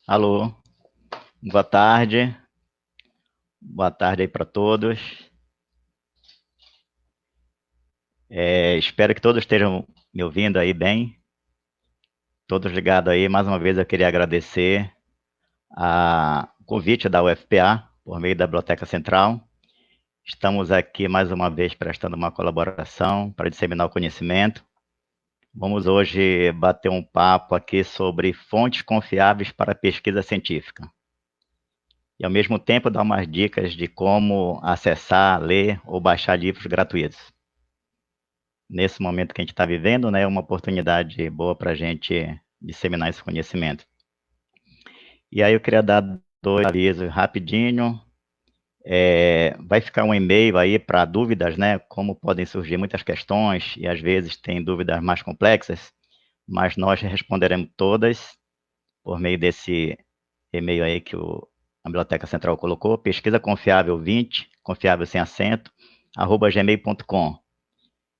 Alô, boa tarde. Boa tarde aí para todos. Espero que todos estejam me ouvindo aí bem. Todos ligados aí. Mais uma vez eu queria agradecer o convite da UFPA por meio da Biblioteca Central. Estamos aqui mais uma vez prestando uma colaboração para disseminar o conhecimento. Vamos hoje bater um papo aqui sobre fontes confiáveis para pesquisa científica. E ao mesmo tempo dar umas dicas de como acessar, ler ou baixar livros gratuitos. Nesse momento que a gente está vivendo, né, é uma oportunidade boa para a gente disseminar esse conhecimento. E aí eu queria dar dois avisos rapidinho. Vai ficar um e-mail aí para dúvidas, né? Como podem surgir muitas questões e às vezes tem dúvidas mais complexas, mas nós responderemos todas por meio desse e-mail aí que a Biblioteca Central colocou, pesquisa confiável 20, confiável sem acento, @gmail.com.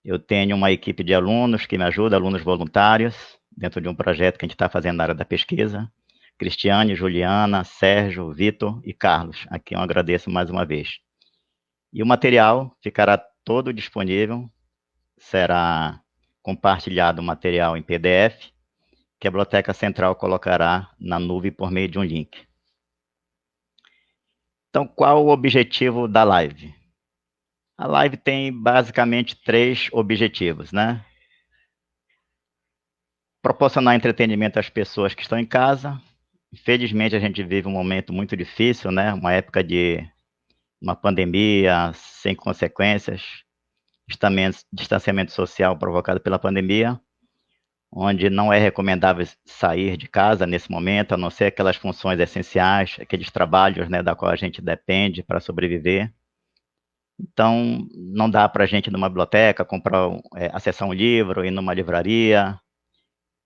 Eu tenho uma equipe de alunos que me ajuda, alunos voluntários, dentro de um projeto que a gente está fazendo na área da pesquisa. Cristiane, Juliana, Sérgio, Vitor e Carlos, a quem eu agradeço mais uma vez. E o material ficará todo disponível, será compartilhado o material em PDF, que a Biblioteca Central colocará na nuvem por meio de um link. Então, qual o objetivo da live? A live tem basicamente três objetivos, né? Proporcionar entretenimento às pessoas que estão em casa. Infelizmente, a gente vive um momento muito difícil, né? Uma época de uma pandemia sem consequências, distanciamento social provocado pela pandemia, onde não é recomendável sair de casa nesse momento, a não ser aquelas funções essenciais, aqueles trabalhos, né, da qual a gente depende para sobreviver. Então, não dá para a gente ir numa biblioteca, acessar um livro, ir numa livraria,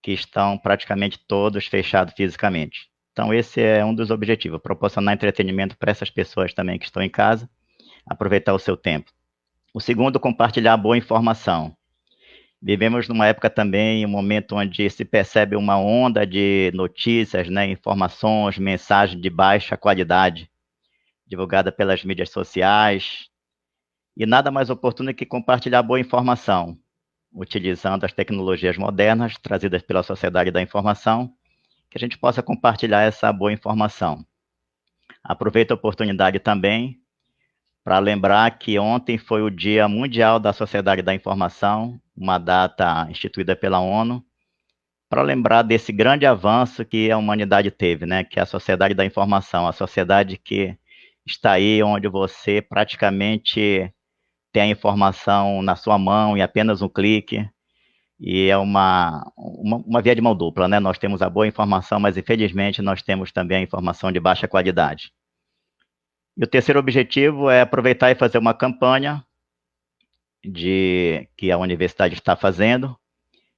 que estão praticamente todos fechados fisicamente. Então, esse é um dos objetivos, proporcionar entretenimento para essas pessoas também que estão em casa, aproveitar o seu tempo. O segundo, compartilhar boa informação. Vivemos numa época também, um momento onde se percebe uma onda de notícias, né, informações, mensagens de baixa qualidade, divulgada pelas mídias sociais, e nada mais oportuno que compartilhar boa informação, utilizando as tecnologias modernas trazidas pela sociedade da informação, que a gente possa compartilhar essa boa informação. Aproveito a oportunidade também para lembrar que ontem foi o Dia Mundial da Sociedade da Informação, uma data instituída pela ONU, para lembrar desse grande avanço que a humanidade teve, né? Que é a sociedade da informação, a sociedade que está aí onde você praticamente tem a informação na sua mão em apenas um clique, e é uma via de mão dupla, né? Nós temos a boa informação, mas infelizmente nós temos também a informação de baixa qualidade. E o terceiro objetivo é aproveitar e fazer uma campanha que a universidade está fazendo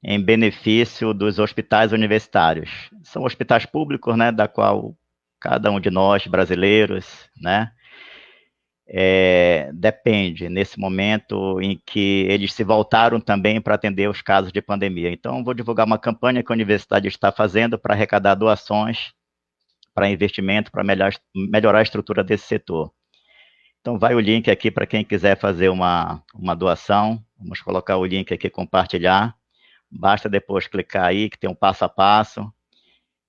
em benefício dos hospitais universitários. São hospitais públicos, né, da qual cada um de nós, brasileiros, né, depende nesse momento em que eles se voltaram também para atender os casos de pandemia. Então, vou divulgar uma campanha que a universidade está fazendo para arrecadar doações para investimento, para melhorar a estrutura desse setor. Então, vai o link aqui para quem quiser fazer uma doação. Vamos colocar o link aqui, compartilhar. Basta depois clicar aí, que tem um passo a passo.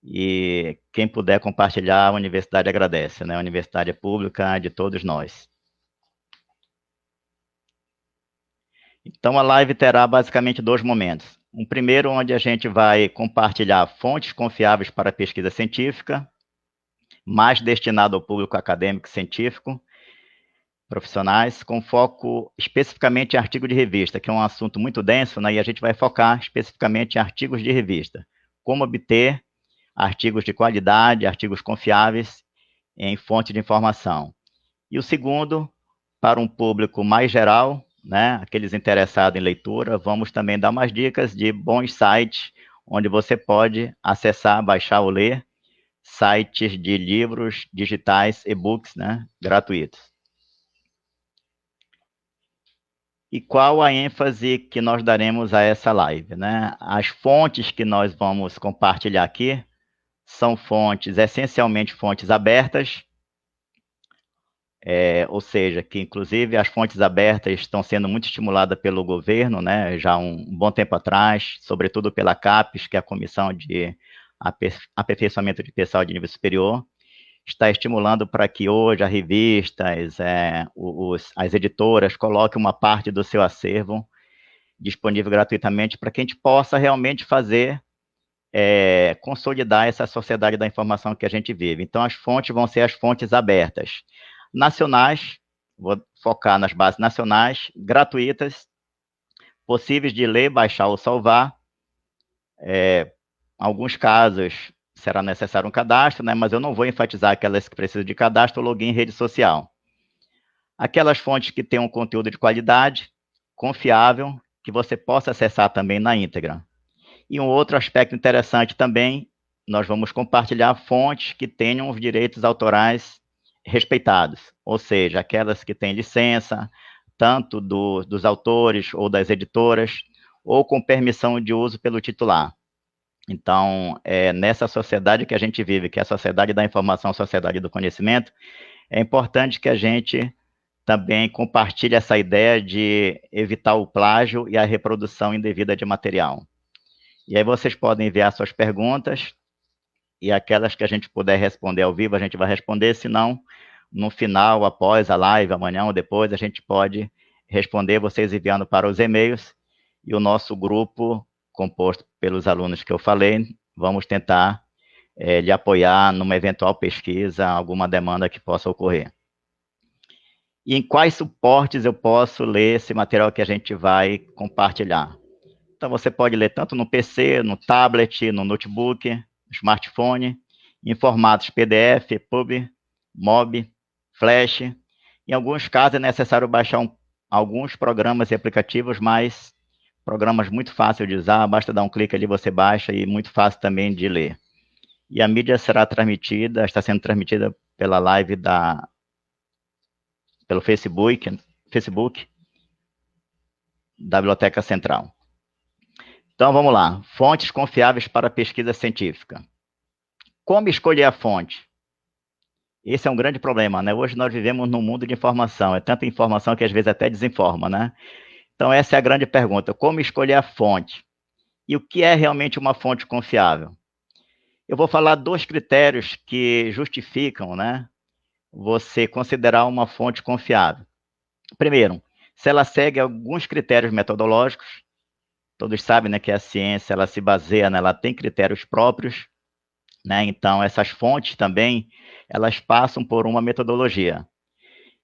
E quem puder compartilhar, a universidade agradece, né? A universidade é pública de todos nós. Então, a live terá basicamente dois momentos. Um primeiro, onde a gente vai compartilhar fontes confiáveis para pesquisa científica, mais destinado ao público acadêmico e científico, profissionais, com foco especificamente em artigo de revista, que é um assunto muito denso, né? E a gente vai focar especificamente em artigos de revista. Como obter artigos de qualidade, artigos confiáveis em fonte de informação. E o segundo, para um público mais geral, né, aqueles interessados em leitura, vamos também dar umas dicas de bons sites onde você pode acessar, baixar ou ler sites de livros digitais, e-books, né, gratuitos. E qual a ênfase que nós daremos a essa live, né? As fontes que nós vamos compartilhar aqui são fontes, essencialmente fontes abertas, ou seja, que inclusive as fontes abertas estão sendo muito estimuladas pelo governo, né, já há um bom tempo atrás, sobretudo pela CAPES, que é a Comissão de Aperfeiçoamento de Pessoal de Nível Superior, está estimulando para que hoje as revistas, as editoras coloquem uma parte do seu acervo disponível gratuitamente para que a gente possa realmente fazer, consolidar essa sociedade da informação que a gente vive. Então, as fontes vão ser as fontes abertas. Nacionais, vou focar nas bases nacionais, gratuitas, possíveis de ler, baixar ou salvar. Em alguns casos, será necessário um cadastro, né? Mas eu não vou enfatizar aquelas que precisam de cadastro ou login em rede social. Aquelas fontes que têm um conteúdo de qualidade, confiável, que você possa acessar também na íntegra. E um outro aspecto interessante também, nós vamos compartilhar fontes que tenham os direitos autorais respeitados, ou seja, aquelas que têm licença, tanto dos autores ou das editoras, ou com permissão de uso pelo titular. Então, nessa sociedade que a gente vive, que é a sociedade da informação, a sociedade do conhecimento, é importante que a gente também compartilhe essa ideia de evitar o plágio e a reprodução indevida de material. E aí vocês podem enviar suas perguntas, e aquelas que a gente puder responder ao vivo, a gente vai responder, se não, no final, após a live, amanhã ou depois, a gente pode responder vocês enviando para os e-mails, e o nosso grupo, composto pelos alunos que eu falei, vamos tentar lhe apoiar numa eventual pesquisa, alguma demanda que possa ocorrer. E em quais suportes eu posso ler esse material que a gente vai compartilhar? Então, você pode ler tanto no PC, no tablet, no notebook, no smartphone, em formatos PDF, EPUB, MOB, Flash. Em alguns casos, é necessário baixar alguns programas e aplicativos, mas programas muito fáceis de usar, basta dar um clique ali, você baixa, e muito fácil também de ler. E a mídia será transmitida, está sendo transmitida pela live pelo Facebook da Biblioteca Central. Então, vamos lá. Fontes confiáveis para pesquisa científica. Como escolher a fonte? Esse é um grande problema, né? Hoje nós vivemos num mundo de informação. É tanta informação que às vezes até desinforma, né? Então, essa é a grande pergunta. Como escolher a fonte? E o que é realmente uma fonte confiável? Eu vou falar 2 critérios que justificam, né, você considerar uma fonte confiável. Primeiro, se ela segue alguns critérios metodológicos. Todos sabem, né, que a ciência ela se baseia, né, ela tem critérios próprios, né? Então essas fontes também elas passam por uma metodologia.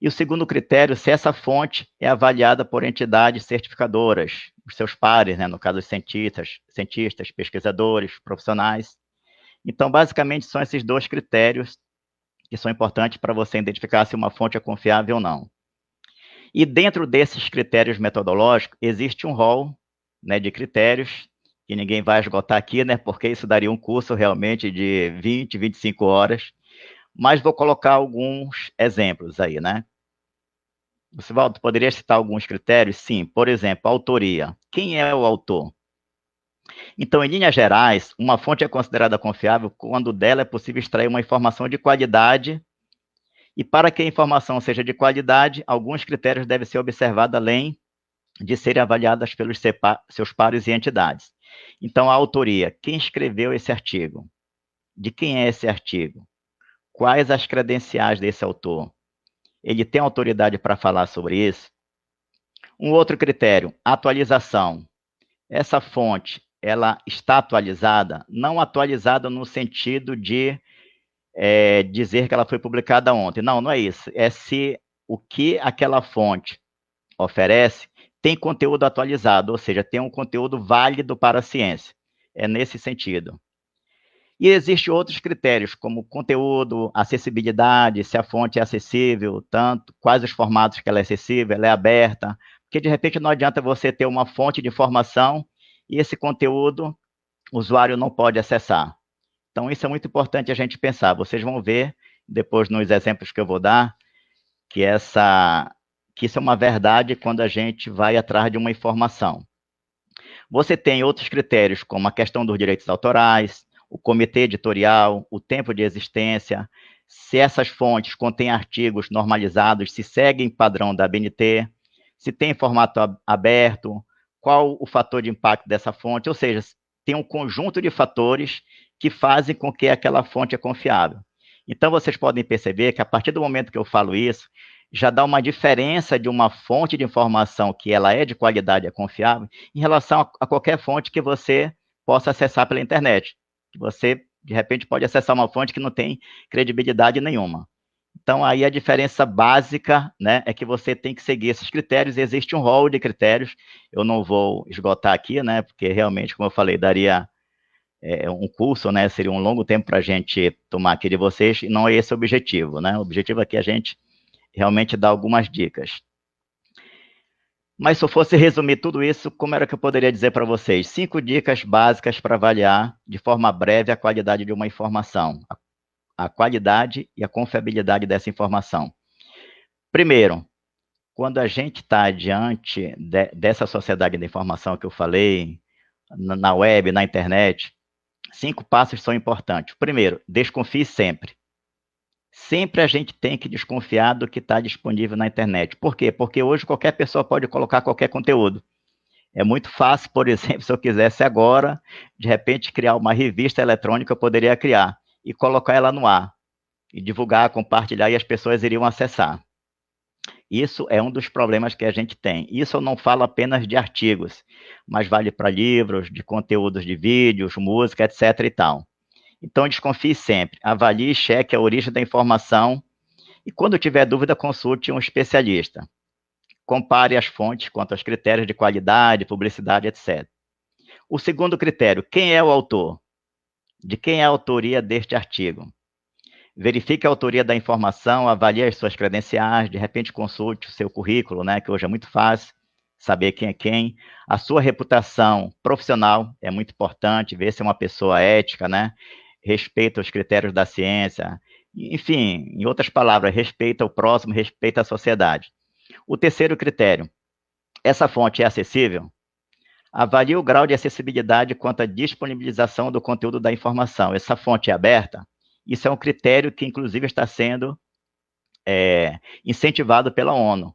E o segundo critério, se essa fonte é avaliada por entidades certificadoras, os seus pares, né, no caso os cientistas, pesquisadores, profissionais. Então, basicamente, são esses 2 critérios que são importantes para você identificar se uma fonte é confiável ou não. E dentro desses critérios metodológicos, existe um rol, né, de critérios, que ninguém vai esgotar aqui, né, porque isso daria um curso realmente de 20, 25 horas, mas vou colocar alguns exemplos aí, né. Lucivaldo, poderia citar alguns critérios? Sim, por exemplo, autoria. Quem é o autor? Então, em linhas gerais, uma fonte é considerada confiável quando dela é possível extrair uma informação de qualidade, e para que a informação seja de qualidade, alguns critérios devem ser observados além de serem avaliadas pelos seus pares e entidades. Então, a autoria. Quem escreveu esse artigo? De quem é esse artigo? Quais as credenciais desse autor? Ele tem autoridade para falar sobre isso? Um outro critério, atualização. Essa fonte, ela está atualizada? Não atualizada no sentido de dizer que ela foi publicada ontem. Não, não é isso. É se o que aquela fonte oferece tem conteúdo atualizado, ou seja, tem um conteúdo válido para a ciência. É nesse sentido. E existem outros critérios, como conteúdo, acessibilidade, se a fonte é acessível, tanto, quais os formatos que ela é acessível, ela é aberta, porque de repente não adianta você ter uma fonte de informação e esse conteúdo o usuário não pode acessar. Então, isso é muito importante a gente pensar. Vocês vão ver, depois nos exemplos que eu vou dar, que isso é uma verdade quando a gente vai atrás de uma informação. Você tem outros critérios, como a questão dos direitos autorais, o comitê editorial, o tempo de existência, se essas fontes contêm artigos normalizados, se seguem padrão da ABNT, se tem formato aberto, qual o fator de impacto dessa fonte, ou seja, tem um conjunto de fatores que fazem com que aquela fonte é confiável. Então, vocês podem perceber que a partir do momento que eu falo isso, já dá uma diferença de uma fonte de informação que ela é de qualidade e é confiável em relação a qualquer fonte que você possa acessar pela internet. Você, de repente, pode acessar uma fonte que não tem credibilidade nenhuma. Então, aí a diferença básica, né, é que você tem que seguir esses critérios, existe um rol de critérios, eu não vou esgotar aqui, né, porque realmente, como eu falei, daria um curso, né, seria um longo tempo para a gente tomar aqui de vocês, e não é esse o objetivo, né, o objetivo aqui é a gente realmente dar algumas dicas. Mas se eu fosse resumir tudo isso, como era que eu poderia dizer para vocês? 5 dicas básicas para avaliar de forma breve a qualidade de uma informação, a qualidade e a confiabilidade dessa informação. Primeiro, quando a gente está diante dessa sociedade da informação que eu falei, na web, na internet, 5 passos são importantes. Primeiro, desconfie sempre. Sempre a gente tem que desconfiar do que está disponível na internet. Por quê? Porque hoje qualquer pessoa pode colocar qualquer conteúdo. É muito fácil, por exemplo, se eu quisesse agora, de repente, criar uma revista eletrônica, eu poderia criar e colocar ela no ar, e divulgar, compartilhar, e as pessoas iriam acessar. Isso é um dos problemas que a gente tem. Isso eu não falo apenas de artigos, mas vale para livros, de conteúdos de vídeos, música, etc. e tal. Então, desconfie sempre, avalie e cheque a origem da informação e, quando tiver dúvida, consulte um especialista. Compare as fontes quanto aos critérios de qualidade, publicidade, etc. O segundo critério, quem é o autor? De quem é a autoria deste artigo? Verifique a autoria da informação, avalie as suas credenciais, de repente consulte o seu currículo, né, que hoje é muito fácil saber quem é quem. A sua reputação profissional é muito importante, ver se é uma pessoa ética, né, respeita os critérios da ciência, enfim, em outras palavras, respeita o próximo, respeita a sociedade. O terceiro critério, essa fonte é acessível? Avalie o grau de acessibilidade quanto à disponibilização do conteúdo da informação. Essa fonte é aberta? Isso é um critério que, inclusive, está sendo incentivado pela ONU,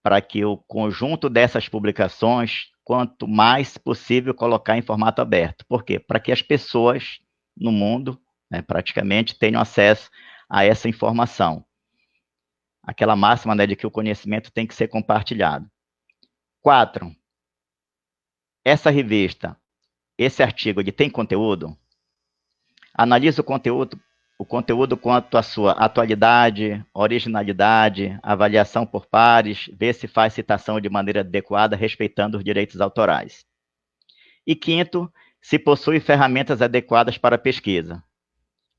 para que o conjunto dessas publicações, quanto mais possível, colocar em formato aberto. Por quê? Para que as pessoas no mundo, né, praticamente, tenham acesso a essa informação. Aquela máxima, né, de que o conhecimento tem que ser compartilhado. 4. Essa revista, esse artigo, ele tem conteúdo? Analise o conteúdo quanto à sua atualidade, originalidade, avaliação por pares, vê se faz citação de maneira adequada, respeitando os direitos autorais. E 5º, se possui ferramentas adequadas para pesquisa,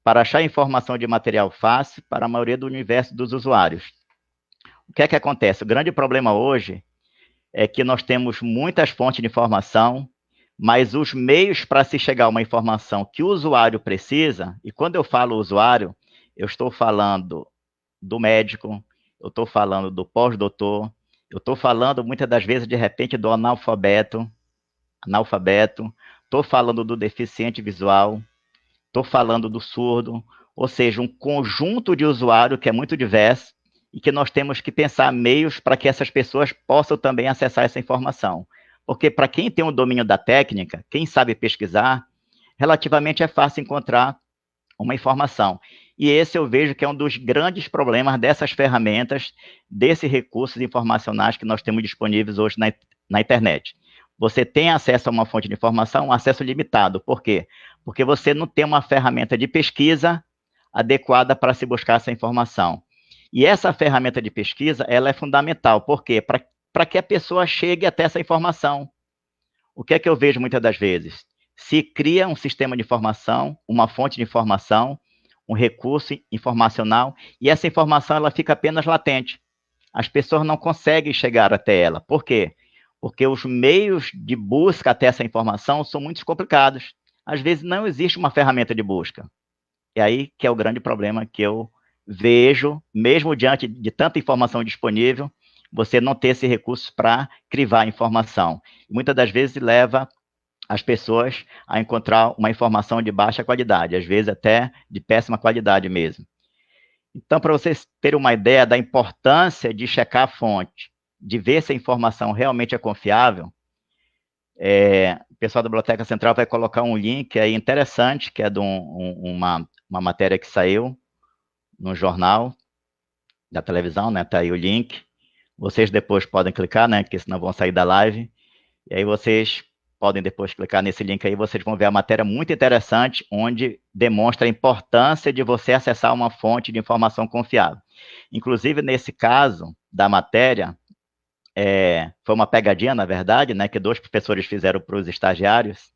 para achar informação de material fácil para a maioria do universo dos usuários. O que é que acontece? O grande problema hoje é que nós temos muitas fontes de informação, mas os meios para se chegar a uma informação que o usuário precisa, e quando eu falo usuário, eu estou falando do médico, eu estou falando do pós-doutor, eu estou falando muitas das vezes, de repente, do analfabeto, estou falando do deficiente visual, estou falando do surdo, ou seja, um conjunto de usuário que é muito diverso e que nós temos que pensar meios para que essas pessoas possam também acessar essa informação. Porque para quem tem o domínio da técnica, quem sabe pesquisar, relativamente é fácil encontrar uma informação. E esse eu vejo que é um dos grandes problemas dessas ferramentas, desses recursos informacionais que nós temos disponíveis hoje na internet. Você tem acesso a uma fonte de informação, um acesso limitado. Por quê? Porque você não tem uma ferramenta de pesquisa adequada para se buscar essa informação. E essa ferramenta de pesquisa, ela é fundamental. Por quê? Para que a pessoa chegue até essa informação. O que é que eu vejo muitas das vezes? Se cria um sistema de informação, uma fonte de informação, um recurso informacional, e essa informação ela fica apenas latente. As pessoas não conseguem chegar até ela. Por quê? Porque os meios de busca até essa informação são muito complicados. Às vezes não existe uma ferramenta de busca. E aí que é o grande problema que eu vejo, mesmo diante de tanta informação disponível, você não ter esse recurso para crivar a informação. Muitas das vezes leva as pessoas a encontrar uma informação de baixa qualidade, às vezes até de péssima qualidade mesmo. Então, para vocês terem uma ideia da importância de checar a fonte, de ver se a informação realmente é confiável, o pessoal da Biblioteca Central vai colocar um link aí interessante, que é de uma matéria que saiu no jornal da televisão, né? Tá aí o link. Vocês depois podem clicar, né? Porque senão vão sair da live. E aí vocês podem depois clicar nesse link aí, vocês vão ver a matéria muito interessante, onde demonstra a importância de você acessar uma fonte de informação confiável. Inclusive, nesse caso da matéria, foi uma pegadinha, na verdade, né, que 2 professores fizeram para os estagiários,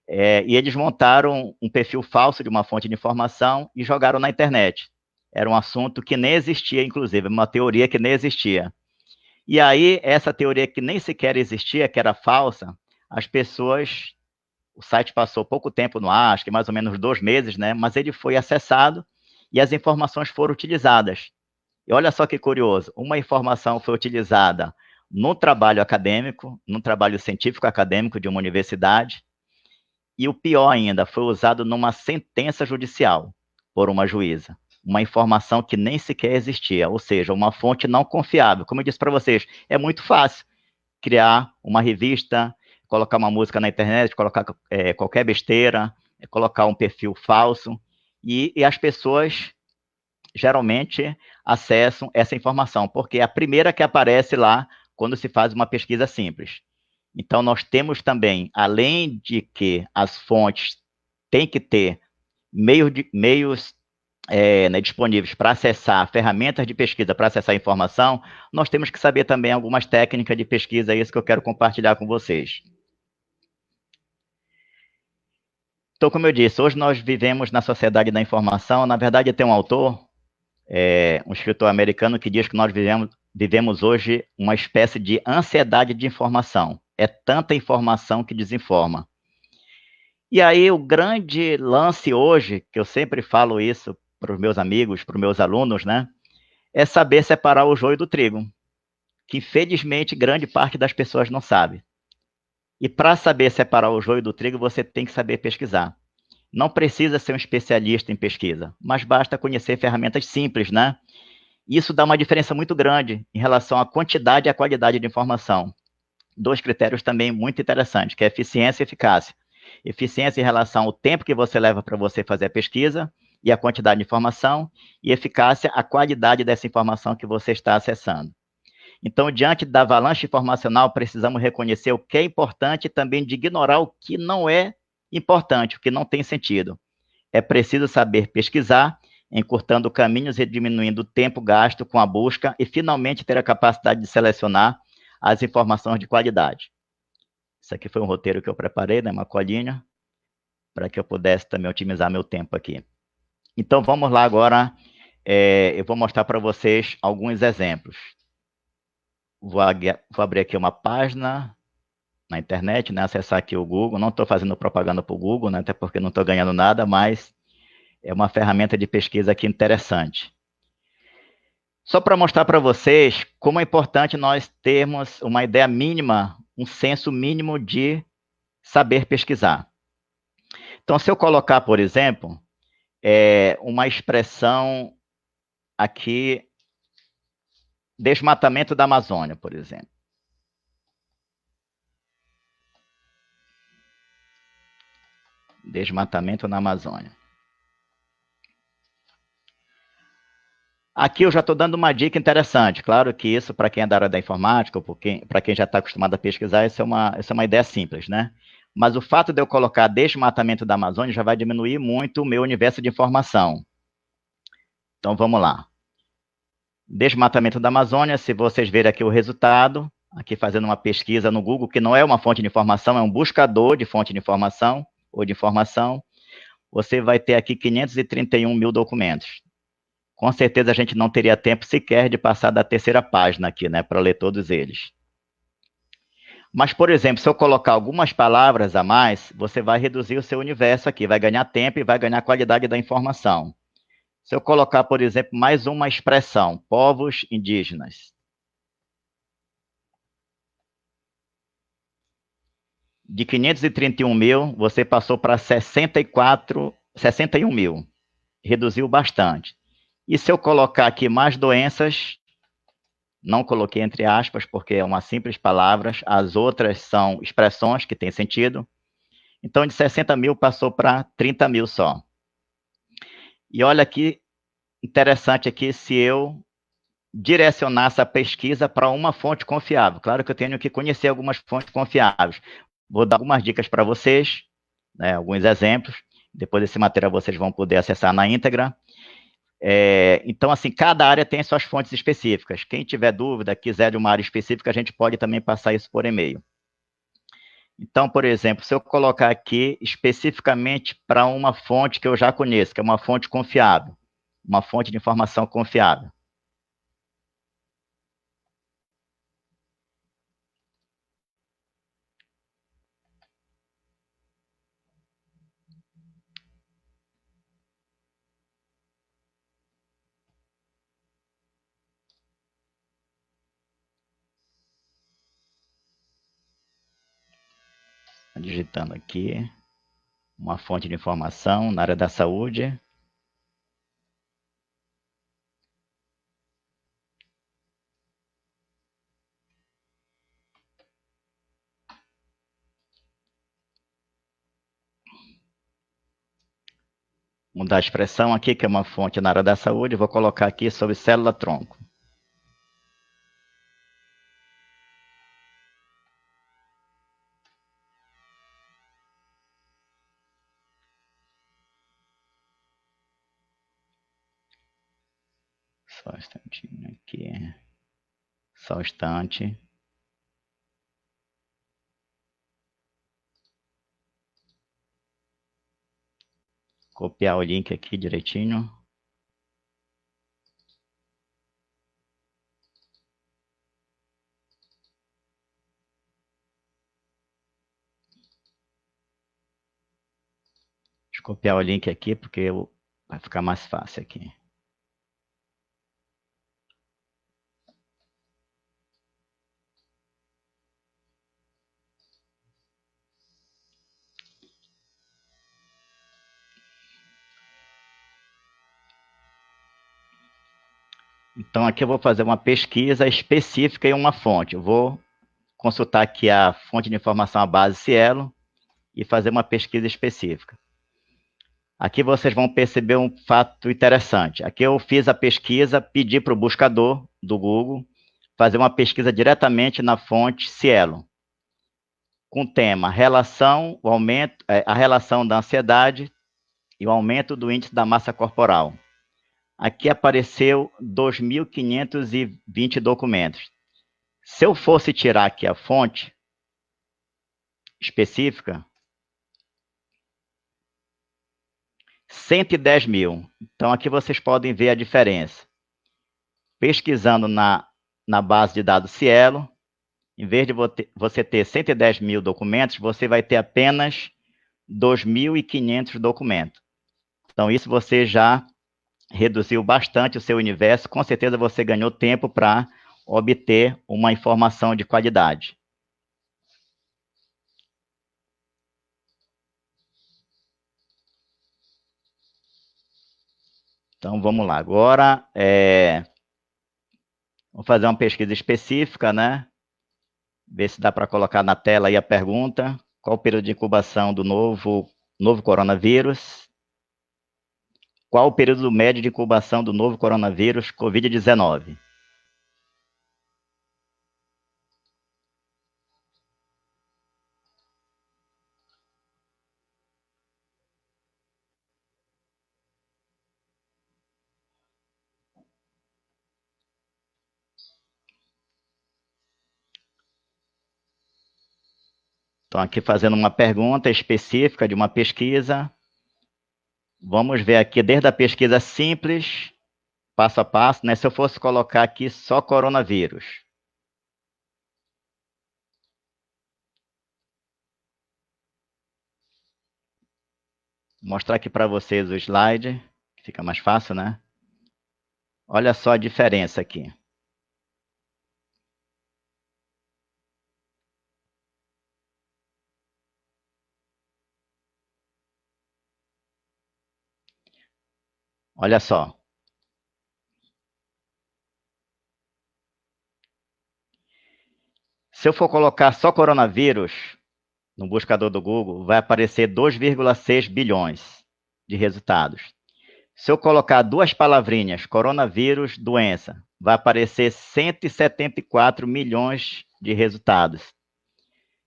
e eles montaram um perfil falso de uma fonte de informação e jogaram na internet. Era um assunto que nem existia, inclusive, uma teoria que nem existia. E aí, essa teoria que nem sequer existia, que era falsa, as pessoas... O site passou pouco tempo no ar, acho que mais ou menos 2 meses, né? Mas ele foi acessado e as informações foram utilizadas. E olha só que curioso, uma informação foi utilizada no trabalho acadêmico, no trabalho científico acadêmico de uma universidade, e o pior ainda, foi usado numa sentença judicial por uma juíza. Uma informação que nem sequer existia, ou seja, uma fonte não confiável. Como eu disse para vocês, é muito fácil criar uma revista, colocar uma música na internet, colocar qualquer besteira, colocar um perfil falso, e as pessoas geralmente acessam essa informação, porque é a primeira que aparece lá quando se faz uma pesquisa simples. Então, nós temos também, além de que as fontes têm que ter meios né, disponíveis para acessar, ferramentas de pesquisa para acessar a informação, nós temos que saber também algumas técnicas de pesquisa, é isso que eu quero compartilhar com vocês. Então, como eu disse, hoje nós vivemos na sociedade da informação. Na verdade, tem um autor, um escritor americano, que diz que nós vivemos hoje uma espécie de ansiedade de informação. É tanta informação que desinforma. E aí, o grande lance hoje, que eu sempre falo isso para os meus amigos, para os meus alunos, né, é saber separar o joio do trigo, que infelizmente grande parte das pessoas não sabe. E para saber separar o joio do trigo, você tem que saber pesquisar. Não precisa ser um especialista em pesquisa, mas basta conhecer ferramentas simples, né? Isso dá uma diferença muito grande em relação à quantidade e à qualidade de informação. 2 critérios também muito interessantes, que é eficiência e eficácia. Eficiência em relação ao tempo que você leva para você fazer a pesquisa e a quantidade de informação, e eficácia, a qualidade dessa informação que você está acessando. Então, diante da avalanche informacional, precisamos reconhecer o que é importante e também de ignorar o que não é importante, o que não tem sentido. É preciso saber pesquisar, encurtando caminhos e diminuindo o tempo gasto com a busca e, finalmente, ter a capacidade de selecionar as informações de qualidade. Isso aqui foi um roteiro que eu preparei, né, uma colinha, para que eu pudesse também otimizar meu tempo aqui. Então, vamos lá agora, eu vou mostrar para vocês alguns exemplos. Vou abrir aqui uma página na internet, né, acessar aqui o Google. Não estou fazendo propaganda para o Google, né, até porque não estou ganhando nada, mas é uma ferramenta de pesquisa aqui interessante. Só para mostrar para vocês como é importante nós termos uma ideia mínima, um senso mínimo de saber pesquisar. Então, se eu colocar, por exemplo, uma expressão aqui, desmatamento da Amazônia, por exemplo. Desmatamento na Amazônia. Aqui eu já estou dando uma dica interessante. Claro que isso, para quem é da área da informática, ou para quem já está acostumado a pesquisar, isso é uma ideia simples, né? Mas o fato de eu colocar desmatamento da Amazônia já vai diminuir muito o meu universo de informação. Então, vamos lá. Desmatamento da Amazônia, se vocês verem aqui o resultado, aqui fazendo uma pesquisa no Google, que não é uma fonte de informação, é um buscador de fonte de informação, ou de informação, você vai ter aqui 531 mil documentos. Com certeza a gente não teria tempo sequer de passar da 3ª página aqui, né, para ler todos eles. Mas, por exemplo, se eu colocar algumas palavras a mais, você vai reduzir o seu universo aqui, vai ganhar tempo e vai ganhar qualidade da informação. Se eu colocar, por exemplo, mais uma expressão, povos indígenas. De 531 mil, você passou para 61 mil. Reduziu bastante. E se eu colocar aqui mais doenças, não coloquei entre aspas, porque é uma simples palavra, as outras são expressões que têm sentido. Então, de 60 mil passou para 30 mil só. E olha aqui, interessante aqui, se eu direcionasse a pesquisa para uma fonte confiável. Claro que eu tenho que conhecer algumas fontes confiáveis. Vou dar algumas dicas para vocês, né, alguns exemplos. Depois desse material vocês vão poder acessar na íntegra. Então, assim, cada área tem suas fontes específicas. Quem tiver dúvida, quiser de uma área específica, a gente pode também passar isso por e-mail. Então, por exemplo, se eu colocar aqui especificamente para uma fonte que eu já conheço, que é uma fonte confiável, uma fonte de informação confiável. Digitando aqui, uma fonte de informação na área da saúde. Mudar a expressão aqui, que é uma fonte na área da saúde, vou colocar aqui sobre célula-tronco. Só um instantinho aqui. Só um instante. Copiar o link aqui direitinho. Deixa eu copiar o link aqui, porque vai ficar mais fácil aqui. Então, aqui eu vou fazer uma pesquisa específica em uma fonte. Eu vou consultar aqui a fonte de informação, a base Cielo, e fazer uma pesquisa específica. Aqui vocês vão perceber um fato interessante. Aqui eu fiz a pesquisa, pedi para o buscador do Google fazer uma pesquisa diretamente na fonte Cielo, com o tema relação, a relação da ansiedade e o aumento do índice da massa corporal. Aqui apareceu 2.520 documentos. Se eu fosse tirar aqui a fonte específica, 110 mil. Então, aqui vocês podem ver a diferença. Pesquisando na base de dados Cielo, em vez de você ter 110 mil documentos, você vai ter apenas 2.500 documentos. Então, isso você já reduziu bastante o seu universo. Com certeza você ganhou tempo para obter uma informação de qualidade. Então, vamos lá. Agora, vou fazer uma pesquisa específica, né? Ver se dá para colocar na tela aí a pergunta. Qual o período de incubação do novo coronavírus? Qual o período médio de incubação do novo coronavírus Covid-19? Então, aqui fazendo uma pergunta específica de uma pesquisa. Vamos ver aqui desde a pesquisa simples, passo a passo, né? Se eu fosse colocar aqui só coronavírus. Vou mostrar aqui para vocês o slide, que fica mais fácil, né? Olha só a diferença aqui. Olha só. Se eu for colocar só coronavírus no buscador do Google, vai aparecer 2,6 bilhões de resultados. Se eu colocar duas palavrinhas, coronavírus, doença, vai aparecer 174 milhões de resultados.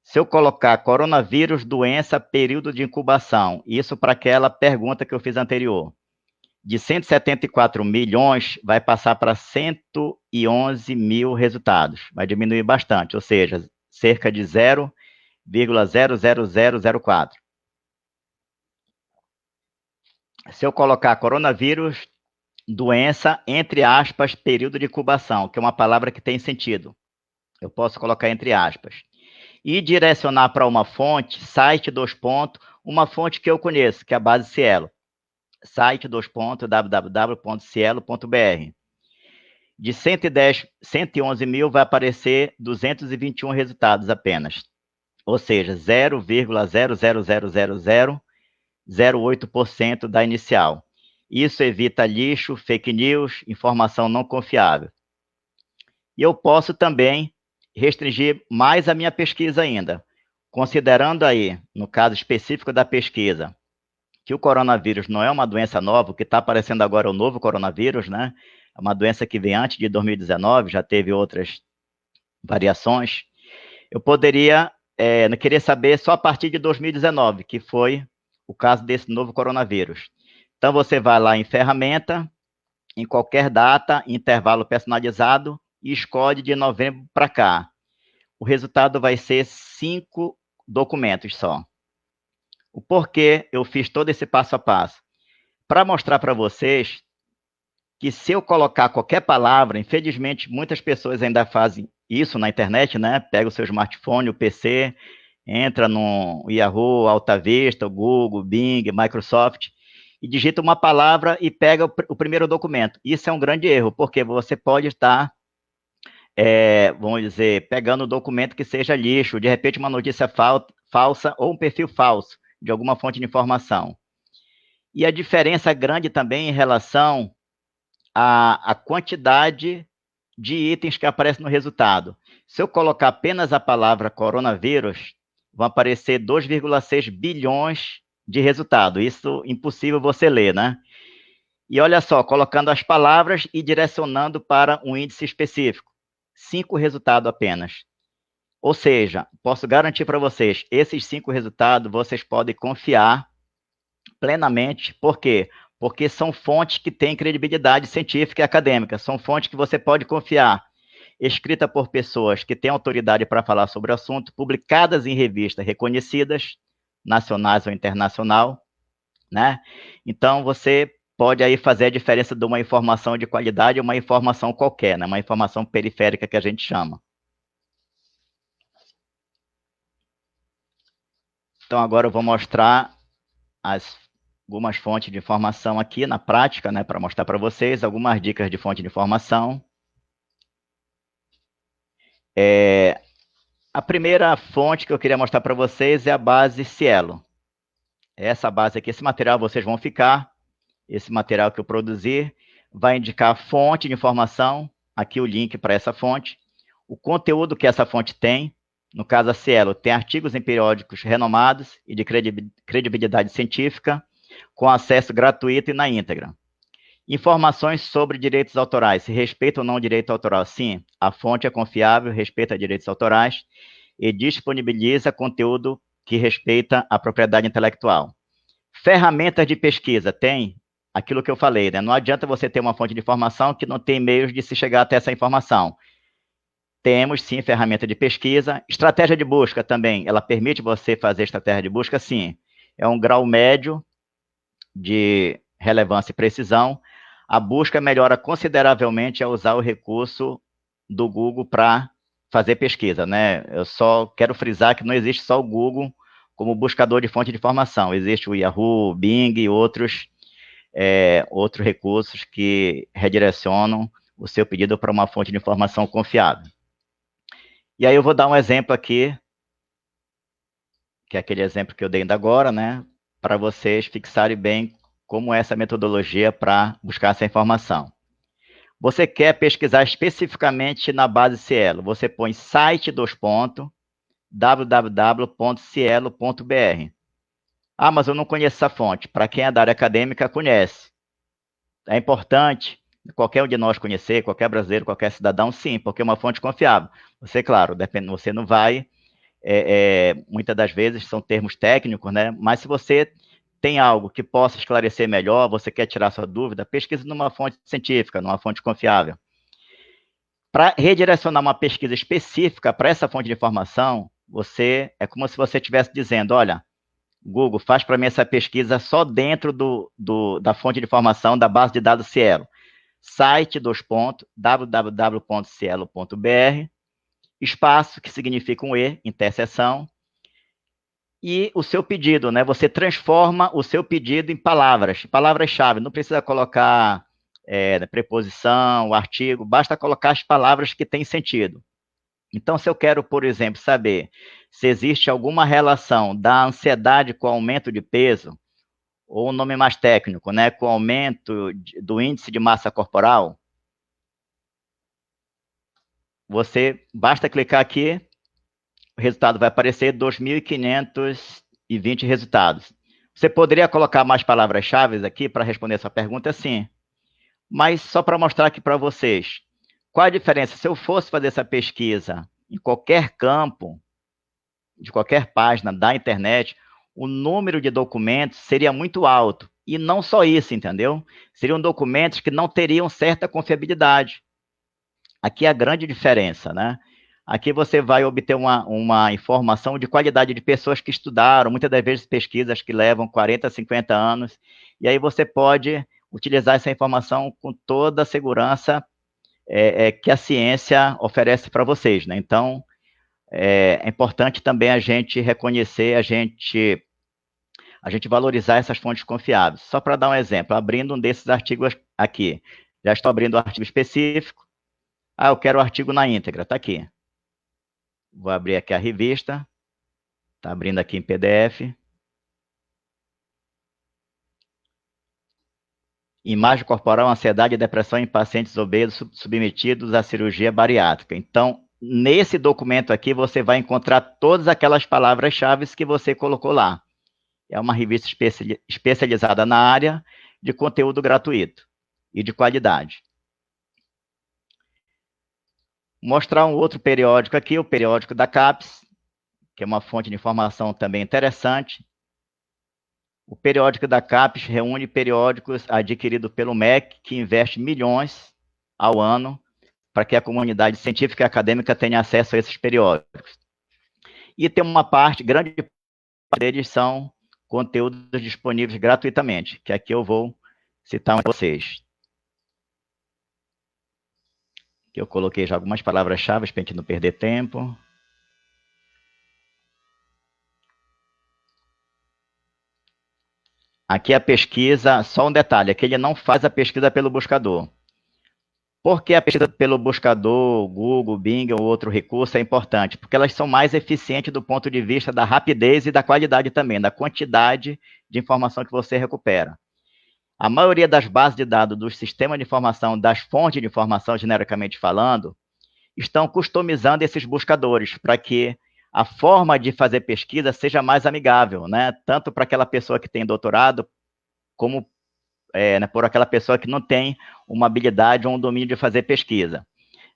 Se eu colocar coronavírus, doença, período de incubação, isso para aquela pergunta que eu fiz anterior, de 174 milhões vai passar para 111 mil resultados. Vai diminuir bastante, ou seja, cerca de 0,00004. Se eu colocar coronavírus, doença, entre aspas, período de incubação, que é uma palavra que tem sentido, eu posso colocar entre aspas, e direcionar para uma fonte, site, uma fonte que eu conheço, que é a base Cielo, site, www.cielo.br. De 111 mil vai aparecer 221 resultados apenas, ou seja, 0,0000008% da inicial. Isso evita lixo, fake news, informação não confiável. E eu posso também restringir mais a minha pesquisa ainda, considerando aí, no caso específico da pesquisa, que o coronavírus não é uma doença nova, o que está aparecendo agora é o novo coronavírus, né? É uma doença que vem antes de 2019, já teve outras variações. Eu poderia querer saber só a partir de 2019, que foi o caso desse novo coronavírus. Então, você vai lá em ferramenta, em qualquer data, intervalo personalizado, e escolhe de novembro para cá. O resultado vai ser 5 documentos só. O porquê eu fiz todo esse passo a passo? Para mostrar para vocês que se eu colocar qualquer palavra, infelizmente muitas pessoas ainda fazem isso na internet, né? Pega o seu smartphone, o PC, entra no Yahoo, Alta Vista, Google, Bing, Microsoft, e digita uma palavra e pega o primeiro documento. Isso é um grande erro, porque você pode estar, vamos dizer, pegando um documento que seja lixo, de repente uma notícia falsa ou um perfil falso de alguma fonte de informação. E a diferença grande também em relação à quantidade de itens que aparecem no resultado. Se eu colocar apenas a palavra coronavírus, vão aparecer 2,6 bilhões de resultado. Isso é impossível você ler, né? E olha só, colocando as palavras e direcionando para um índice específico. 5 resultados apenas. Ou seja, posso garantir para vocês, esses 5 resultados vocês podem confiar plenamente. Por quê? Porque são fontes que têm credibilidade científica e acadêmica, são fontes que você pode confiar, escrita por pessoas que têm autoridade para falar sobre o assunto, publicadas em revistas reconhecidas, nacionais ou internacional, né? Então, você pode aí fazer a diferença de uma informação de qualidade e uma informação qualquer, né? Uma informação periférica que a gente chama. Então, agora eu vou mostrar algumas fontes de informação aqui na prática, né, para mostrar para vocês algumas dicas de fonte de informação. A primeira fonte que eu queria mostrar para vocês é a base Cielo. Essa base aqui, esse material vocês vão ficar, esse material que eu produzi, vai indicar a fonte de informação, aqui o link para essa fonte, o conteúdo que essa fonte tem, no caso a Cielo, tem artigos em periódicos renomados e de credibilidade científica, com acesso gratuito e na íntegra. Informações sobre direitos autorais, se respeita ou não o direito autoral? Sim, a fonte é confiável, respeita direitos autorais e disponibiliza conteúdo que respeita a propriedade intelectual. Ferramentas de pesquisa, tem aquilo que eu falei, né? Não adianta você ter uma fonte de informação que não tem meios de se chegar até essa informação. Temos, sim, ferramenta de pesquisa. Estratégia de busca também, ela permite você fazer estratégia de busca? Sim. É um grau médio de relevância e precisão. A busca melhora consideravelmente ao usar o recurso do Google para fazer pesquisa, né? Eu só quero frisar que não existe só o Google como buscador de fonte de informação. Existe o Yahoo, Bing e outros recursos que redirecionam o seu pedido para uma fonte de informação confiável. E aí eu vou dar um exemplo aqui, que é aquele exemplo que eu dei ainda agora, né? Para vocês fixarem bem como é essa metodologia para buscar essa informação. Você quer pesquisar especificamente na base Cielo, você põe site www.cielo.br. Ah, mas eu não conheço essa fonte. Para quem é da área acadêmica, conhece. É importante qualquer um de nós conhecer, qualquer brasileiro, qualquer cidadão, sim, porque é uma fonte confiável. Você, claro, você não vai, muitas das vezes são termos técnicos, né? Mas se você tem algo que possa esclarecer melhor, você quer tirar sua dúvida, pesquise numa fonte científica, numa fonte confiável. Para redirecionar uma pesquisa específica para essa fonte de informação, é como se você estivesse dizendo, olha, Google, faz para mim essa pesquisa só dentro da fonte de informação da base de dados Cielo. Site, www.cielo.br, espaço, que significa um E, interseção, e o seu pedido, né? Você transforma o seu pedido em palavras-chave, não precisa colocar preposição, artigo, basta colocar as palavras que têm sentido. Então, se eu quero, por exemplo, saber se existe alguma relação da ansiedade com o aumento de peso, ou um nome mais técnico, né, com o aumento do índice de massa corporal, basta clicar aqui, o resultado vai aparecer 2.520 resultados. Você poderia colocar mais palavras-chave aqui para responder essa pergunta? Sim. Mas só para mostrar aqui para vocês, qual a diferença? Se eu fosse fazer essa pesquisa em qualquer campo, de qualquer página da internet, o número de documentos seria muito alto. E não só isso, entendeu? Seriam documentos que não teriam certa confiabilidade. Aqui é a grande diferença, né? Aqui você vai obter uma informação de qualidade de pessoas que estudaram, muitas das vezes pesquisas que levam 40, 50 anos, e aí você pode utilizar essa informação com toda a segurança que a ciência oferece para vocês, né? Então, é importante também a gente reconhecer, a gente valorizar essas fontes confiáveis. Só para dar um exemplo, abrindo um desses artigos aqui, já estou abrindo um artigo específico. Ah, eu quero o artigo na íntegra, está aqui. Vou abrir aqui a revista, está abrindo aqui em PDF. Imagem corporal, ansiedade e depressão em pacientes obesos submetidos à cirurgia bariátrica. Então, nesse documento aqui, você vai encontrar todas aquelas palavras-chave que você colocou lá. É uma revista especializada na área de conteúdo gratuito e de qualidade. Mostrar um outro periódico aqui, o periódico da CAPES, que é uma fonte de informação também interessante. O periódico da CAPES reúne periódicos adquiridos pelo MEC, que investe milhões ao ano para que a comunidade científica e acadêmica tenha acesso a esses periódicos. E tem uma grande parte deles são conteúdos disponíveis gratuitamente, que aqui eu vou citar para vocês. Aqui eu coloquei já algumas palavras-chave para a gente não perder tempo. Aqui a pesquisa, só um detalhe, aqui ele não faz a pesquisa pelo buscador. Por que a pesquisa pelo buscador, Google, Bing ou outro recurso é importante? Porque elas são mais eficientes do ponto de vista da rapidez e da qualidade também, da quantidade de informação que você recupera. A maioria das bases de dados dos sistemas de informação, das fontes de informação, genericamente falando, estão customizando esses buscadores para que a forma de fazer pesquisa seja mais amigável, né? Tanto para aquela pessoa que tem doutorado, como por aquela pessoa que não tem uma habilidade ou um domínio de fazer pesquisa.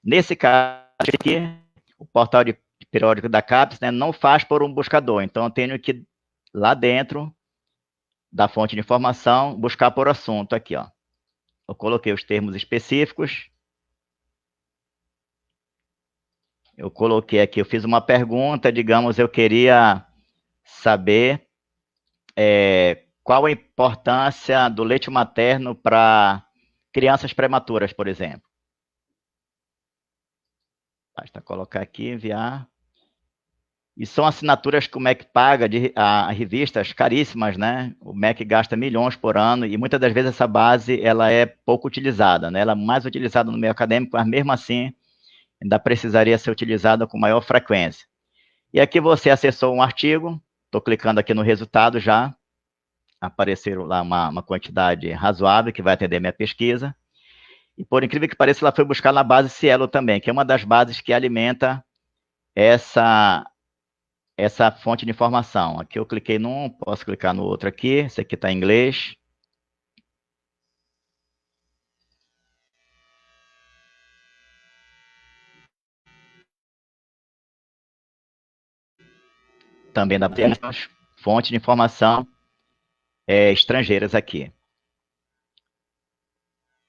Nesse caso aqui, o portal de periódico da CAPES, né, não faz por um buscador, então eu tenho que, lá dentro da fonte de informação, buscar por assunto aqui, ó. Eu coloquei os termos específicos. Eu coloquei aqui, eu fiz uma pergunta, digamos, eu queria saber qual a importância do leite materno para crianças prematuras, por exemplo. Basta colocar aqui, enviar. E são assinaturas que o MEC paga a revistas caríssimas, né? O MEC gasta milhões por ano e muitas das vezes essa base ela é pouco utilizada, né? Ela é mais utilizada no meio acadêmico, mas mesmo assim ainda precisaria ser utilizada com maior frequência. E aqui você acessou um artigo, estou clicando aqui no resultado já. apareceram lá uma quantidade razoável que vai atender minha pesquisa. E por incrível que pareça, ela foi buscar na base Cielo também, que é uma das bases que alimenta essa, essa fonte de informação. Aqui eu cliquei num, posso clicar no outro aqui, esse aqui está em inglês. Também dá para ter fontes de informação estrangeiras aqui.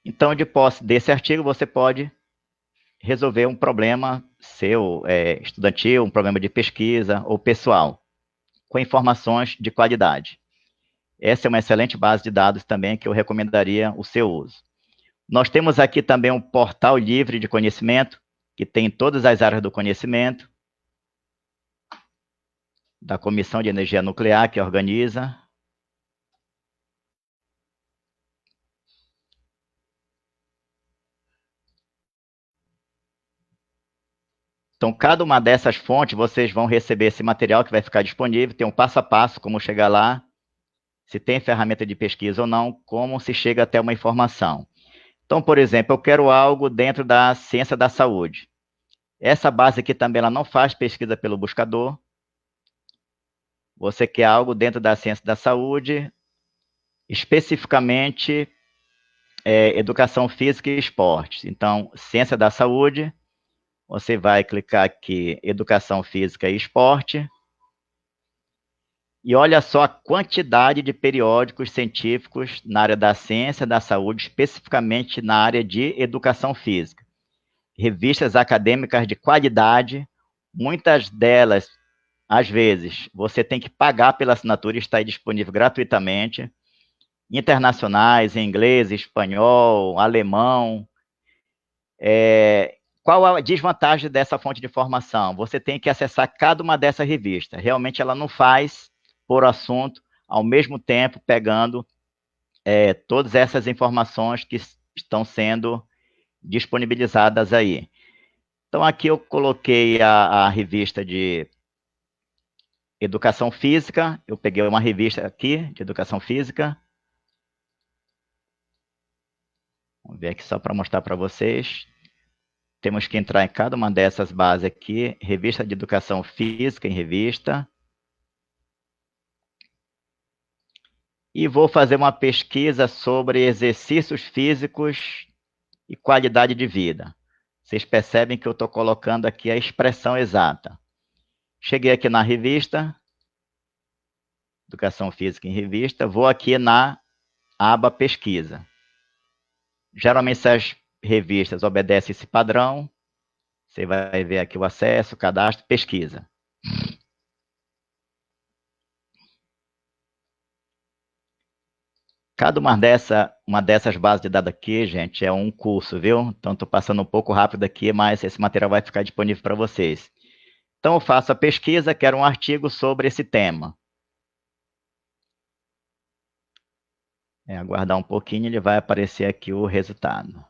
Então, de posse desse artigo, você pode resolver um problema seu, estudantil, um problema de pesquisa ou pessoal, com informações de qualidade. Essa é uma excelente base de dados também que eu recomendaria o seu uso. Nós temos aqui também um portal livre de conhecimento, que tem todas as áreas do conhecimento, da Comissão de Energia Nuclear, que organiza. Então, cada uma dessas fontes, vocês vão receber esse material que vai ficar disponível, tem um passo a passo, como chegar lá, se tem ferramenta de pesquisa ou não, como se chega até uma informação. Então, por exemplo, eu quero algo dentro da ciência da saúde. Essa base aqui também ela não faz pesquisa pelo buscador. Você quer algo dentro da ciência da saúde, especificamente educação física e esporte. Então, ciência da saúde, você vai clicar aqui, educação física e esporte, e olha só a quantidade de periódicos científicos na área da ciência da saúde, especificamente na área de educação física. Revistas acadêmicas de qualidade, muitas delas, às vezes, você tem que pagar pela assinatura e está disponível gratuitamente, internacionais, em inglês, espanhol, alemão. Qual a desvantagem dessa fonte de informação? Você tem que acessar cada uma dessas revistas. Realmente ela não faz por assunto, ao mesmo tempo pegando todas essas informações que estão sendo disponibilizadas aí. Então, aqui eu coloquei a revista de educação física, eu peguei uma revista aqui de educação física. Vamos ver aqui só para mostrar para vocês. Temos que entrar em cada uma dessas bases aqui, revista de educação física em revista. E vou fazer uma pesquisa sobre exercícios físicos e qualidade de vida. Vocês percebem que eu estou colocando aqui a expressão exata. Cheguei aqui na revista, Educação Física em Revista, vou aqui na aba Pesquisa. Geralmente essas revistas obedecem esse padrão. Você vai ver aqui o acesso, cadastro, pesquisa. Cada uma dessas bases de dados aqui, gente, é um curso, viu? Então, estou passando um pouco rápido aqui, mas esse material vai ficar disponível para vocês. Então, eu faço a pesquisa, quero um artigo sobre esse tema. Aguardar um pouquinho, ele vai aparecer aqui o resultado.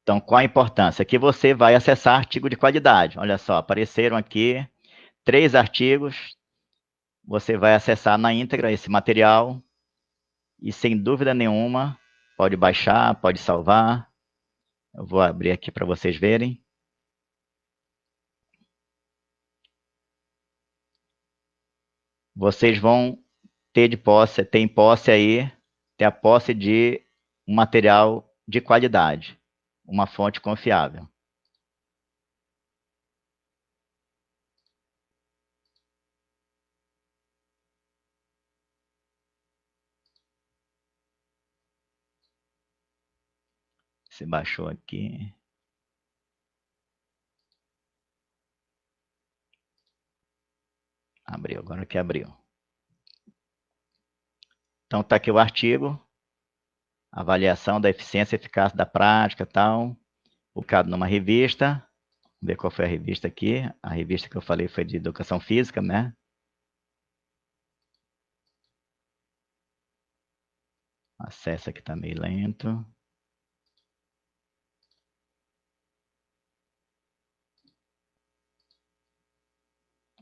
Então, qual a importância? Aqui você vai acessar artigo de qualidade. Olha só, apareceram aqui 3 artigos. Você vai acessar na íntegra esse material e, sem dúvida nenhuma, pode baixar, pode salvar. Eu vou abrir aqui para vocês verem. Vocês vão ter em posse aí, ter a posse de um material de qualidade, uma fonte confiável. Se baixou aqui. Abriu, agora que abriu. Então, está aqui o artigo, avaliação da eficiência e eficácia da prática, tal, publicado numa revista. Vamos ver qual foi a revista aqui. A revista que eu falei foi de educação física, né? Acesso aqui está meio lento.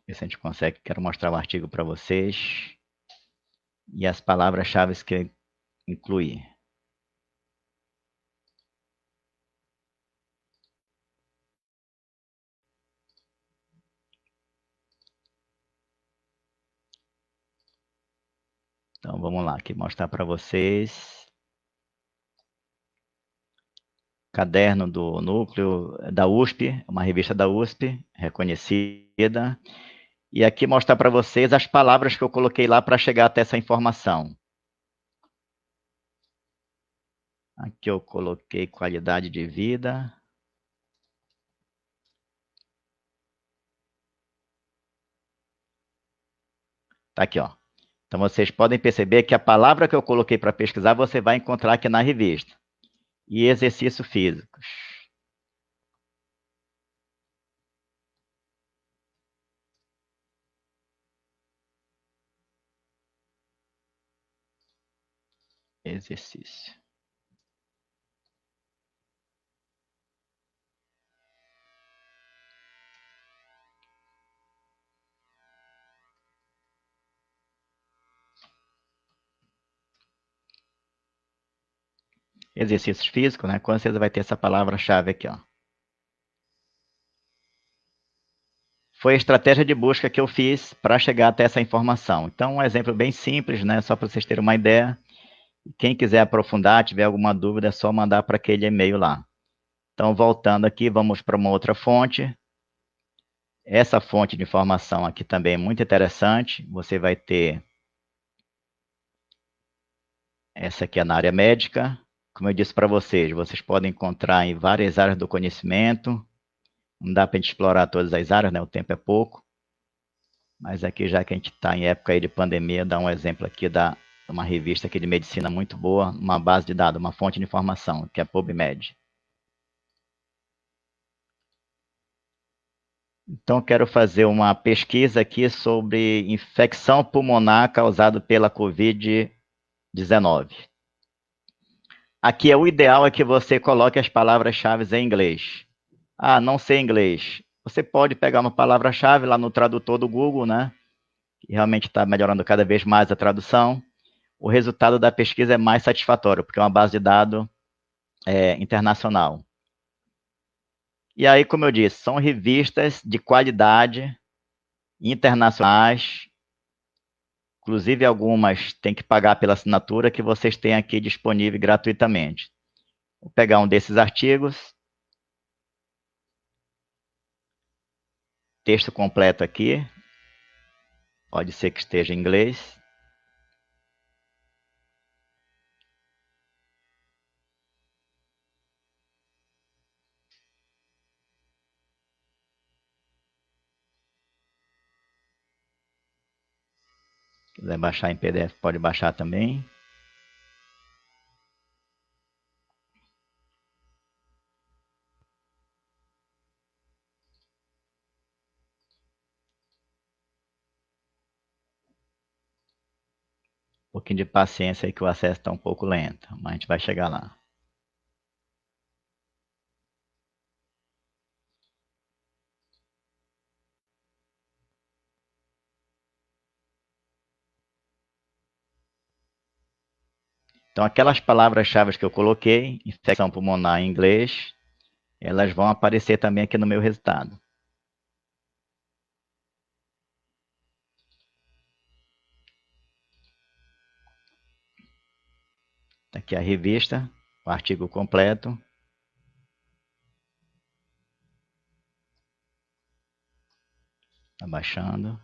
Ver se a gente consegue. Quero mostrar o artigo para vocês. E as palavras-chave que eu incluí. Então vamos lá, aqui mostrar para vocês. Caderno do Núcleo da USP, uma revista da USP, reconhecida. E aqui mostrar para vocês as palavras que eu coloquei lá para chegar até essa informação. Aqui eu coloquei qualidade de vida. Tá aqui, ó. Então vocês podem perceber que a palavra que eu coloquei para pesquisar você vai encontrar aqui na revista. E exercícios físicos. Exercício. Exercícios físicos, né? Com certeza vai ter essa palavra-chave aqui, ó. Foi a estratégia de busca que eu fiz para chegar até essa informação. Então, um exemplo bem simples, né? Só para vocês terem uma ideia. Quem quiser aprofundar, tiver alguma dúvida, é só mandar para aquele e-mail lá. Então, voltando aqui, vamos para uma outra fonte. Essa fonte de informação aqui também é muito interessante. Você vai ter essa aqui é na área médica. Como eu disse para vocês podem encontrar em várias áreas do conhecimento. Não dá para a gente explorar todas as áreas, né? O tempo é pouco. Mas aqui, já que a gente está em época aí de pandemia, dá um exemplo aqui de uma revista aqui de medicina muito boa, uma base de dados, uma fonte de informação, que é a PubMed. Então, quero fazer uma pesquisa aqui sobre infecção pulmonar causada pela Covid-19. Aqui é o ideal é que você coloque as palavras-chave em inglês. Ah, não sei inglês. Você pode pegar uma palavra-chave lá no tradutor do Google, né? Que realmente está melhorando cada vez mais a tradução. O resultado da pesquisa é mais satisfatório, porque é uma base de dados internacional. E aí, como eu disse, são revistas de qualidade internacionais, inclusive algumas têm que pagar pela assinatura que vocês têm aqui disponível gratuitamente. Vou pegar um desses artigos, texto completo aqui, pode ser que esteja em inglês. Se quiser baixar em PDF, pode baixar também. Um pouquinho de paciência aí que o acesso está um pouco lento, mas a gente vai chegar lá. Então, aquelas palavras-chave que eu coloquei, infecção pulmonar em inglês, elas vão aparecer também aqui no meu resultado. Tá aqui a revista, o artigo completo. Está baixando.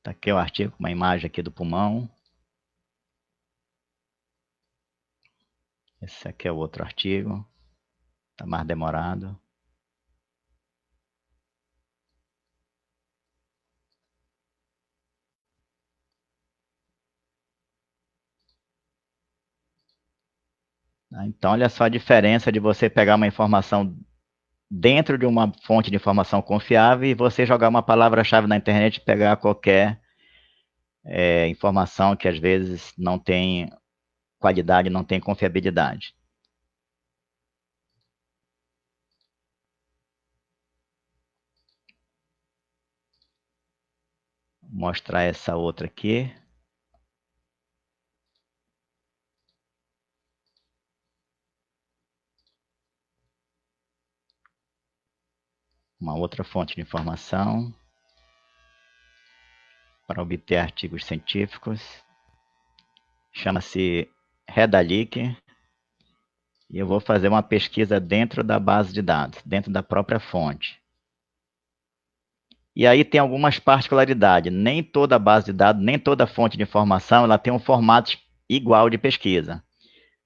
Tá aqui o artigo, uma imagem aqui do pulmão. Esse aqui é o outro artigo. Está mais demorado. Então, olha só a diferença de você pegar uma informação dentro de uma fonte de informação confiável e você jogar uma palavra-chave na internet e pegar qualquer informação que às vezes não tem qualidade, não tem confiabilidade. Vou mostrar essa outra aqui. Uma outra fonte de informação para obter artigos científicos. Chama-se Redalyc. E eu vou fazer uma pesquisa dentro da base de dados, dentro da própria fonte. E aí tem algumas particularidades. Nem toda base de dados, nem toda fonte de informação, ela tem um formato igual de pesquisa.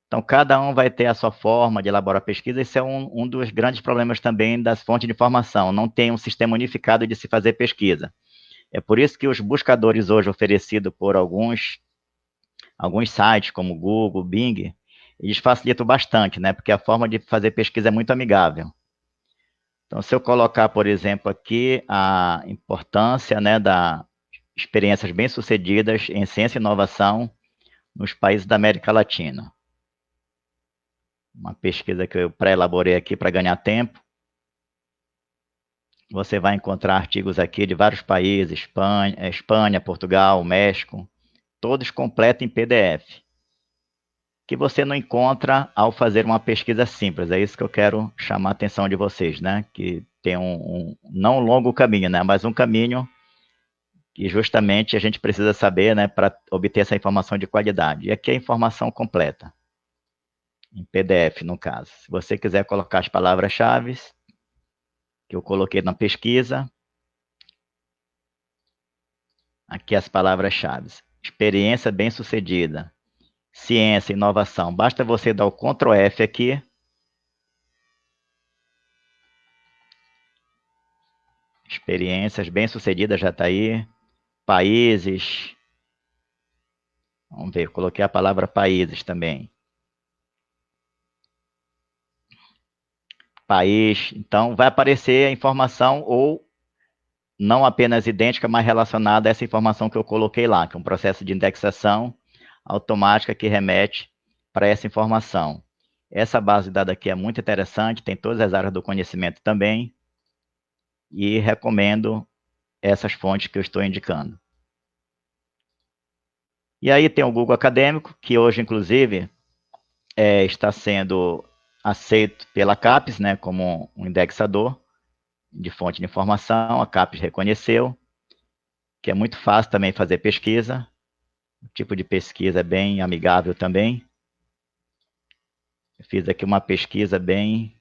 Então, cada um vai ter a sua forma de elaborar pesquisa. Esse é um dos grandes problemas também das fontes de informação. Não tem um sistema unificado de se fazer pesquisa. É por isso que os buscadores hoje oferecidos por alguns sites, como Google, Bing, eles facilitam bastante, né? Porque a forma de fazer pesquisa é muito amigável. Então, se eu colocar, por exemplo, aqui a importância, né, da experiências bem-sucedidas em ciência e inovação nos países da América Latina. Uma pesquisa que eu pré-elaborei aqui para ganhar tempo. Você vai encontrar artigos aqui de vários países, Espanha, Portugal, México, todos completos em PDF, que você não encontra ao fazer uma pesquisa simples. É isso que eu quero chamar a atenção de vocês, né? Que tem não um longo caminho, né? Mas um caminho que justamente a gente precisa saber, né, para obter essa informação de qualidade. E aqui é a informação completa, em PDF, no caso. Se você quiser colocar as palavras-chave que eu coloquei na pesquisa, aqui as palavras-chave. Experiência bem-sucedida, ciência, inovação. Basta você dar o Ctrl F aqui. Experiências bem-sucedidas já está aí. Países. Vamos ver, coloquei a palavra países também. País. Então, vai aparecer a informação ou não apenas idêntica, mas relacionada a essa informação que eu coloquei lá, que é um processo de indexação automática que remete para essa informação. Essa base de dados aqui é muito interessante, tem todas as áreas do conhecimento também, e recomendo essas fontes que eu estou indicando. E aí tem o Google Acadêmico, que hoje, inclusive, está sendo aceito pela CAPES, né, como um indexador de fonte de informação. A CAPES reconheceu que é muito fácil também fazer pesquisa. O tipo de pesquisa é bem amigável também. Eu fiz aqui uma pesquisa bem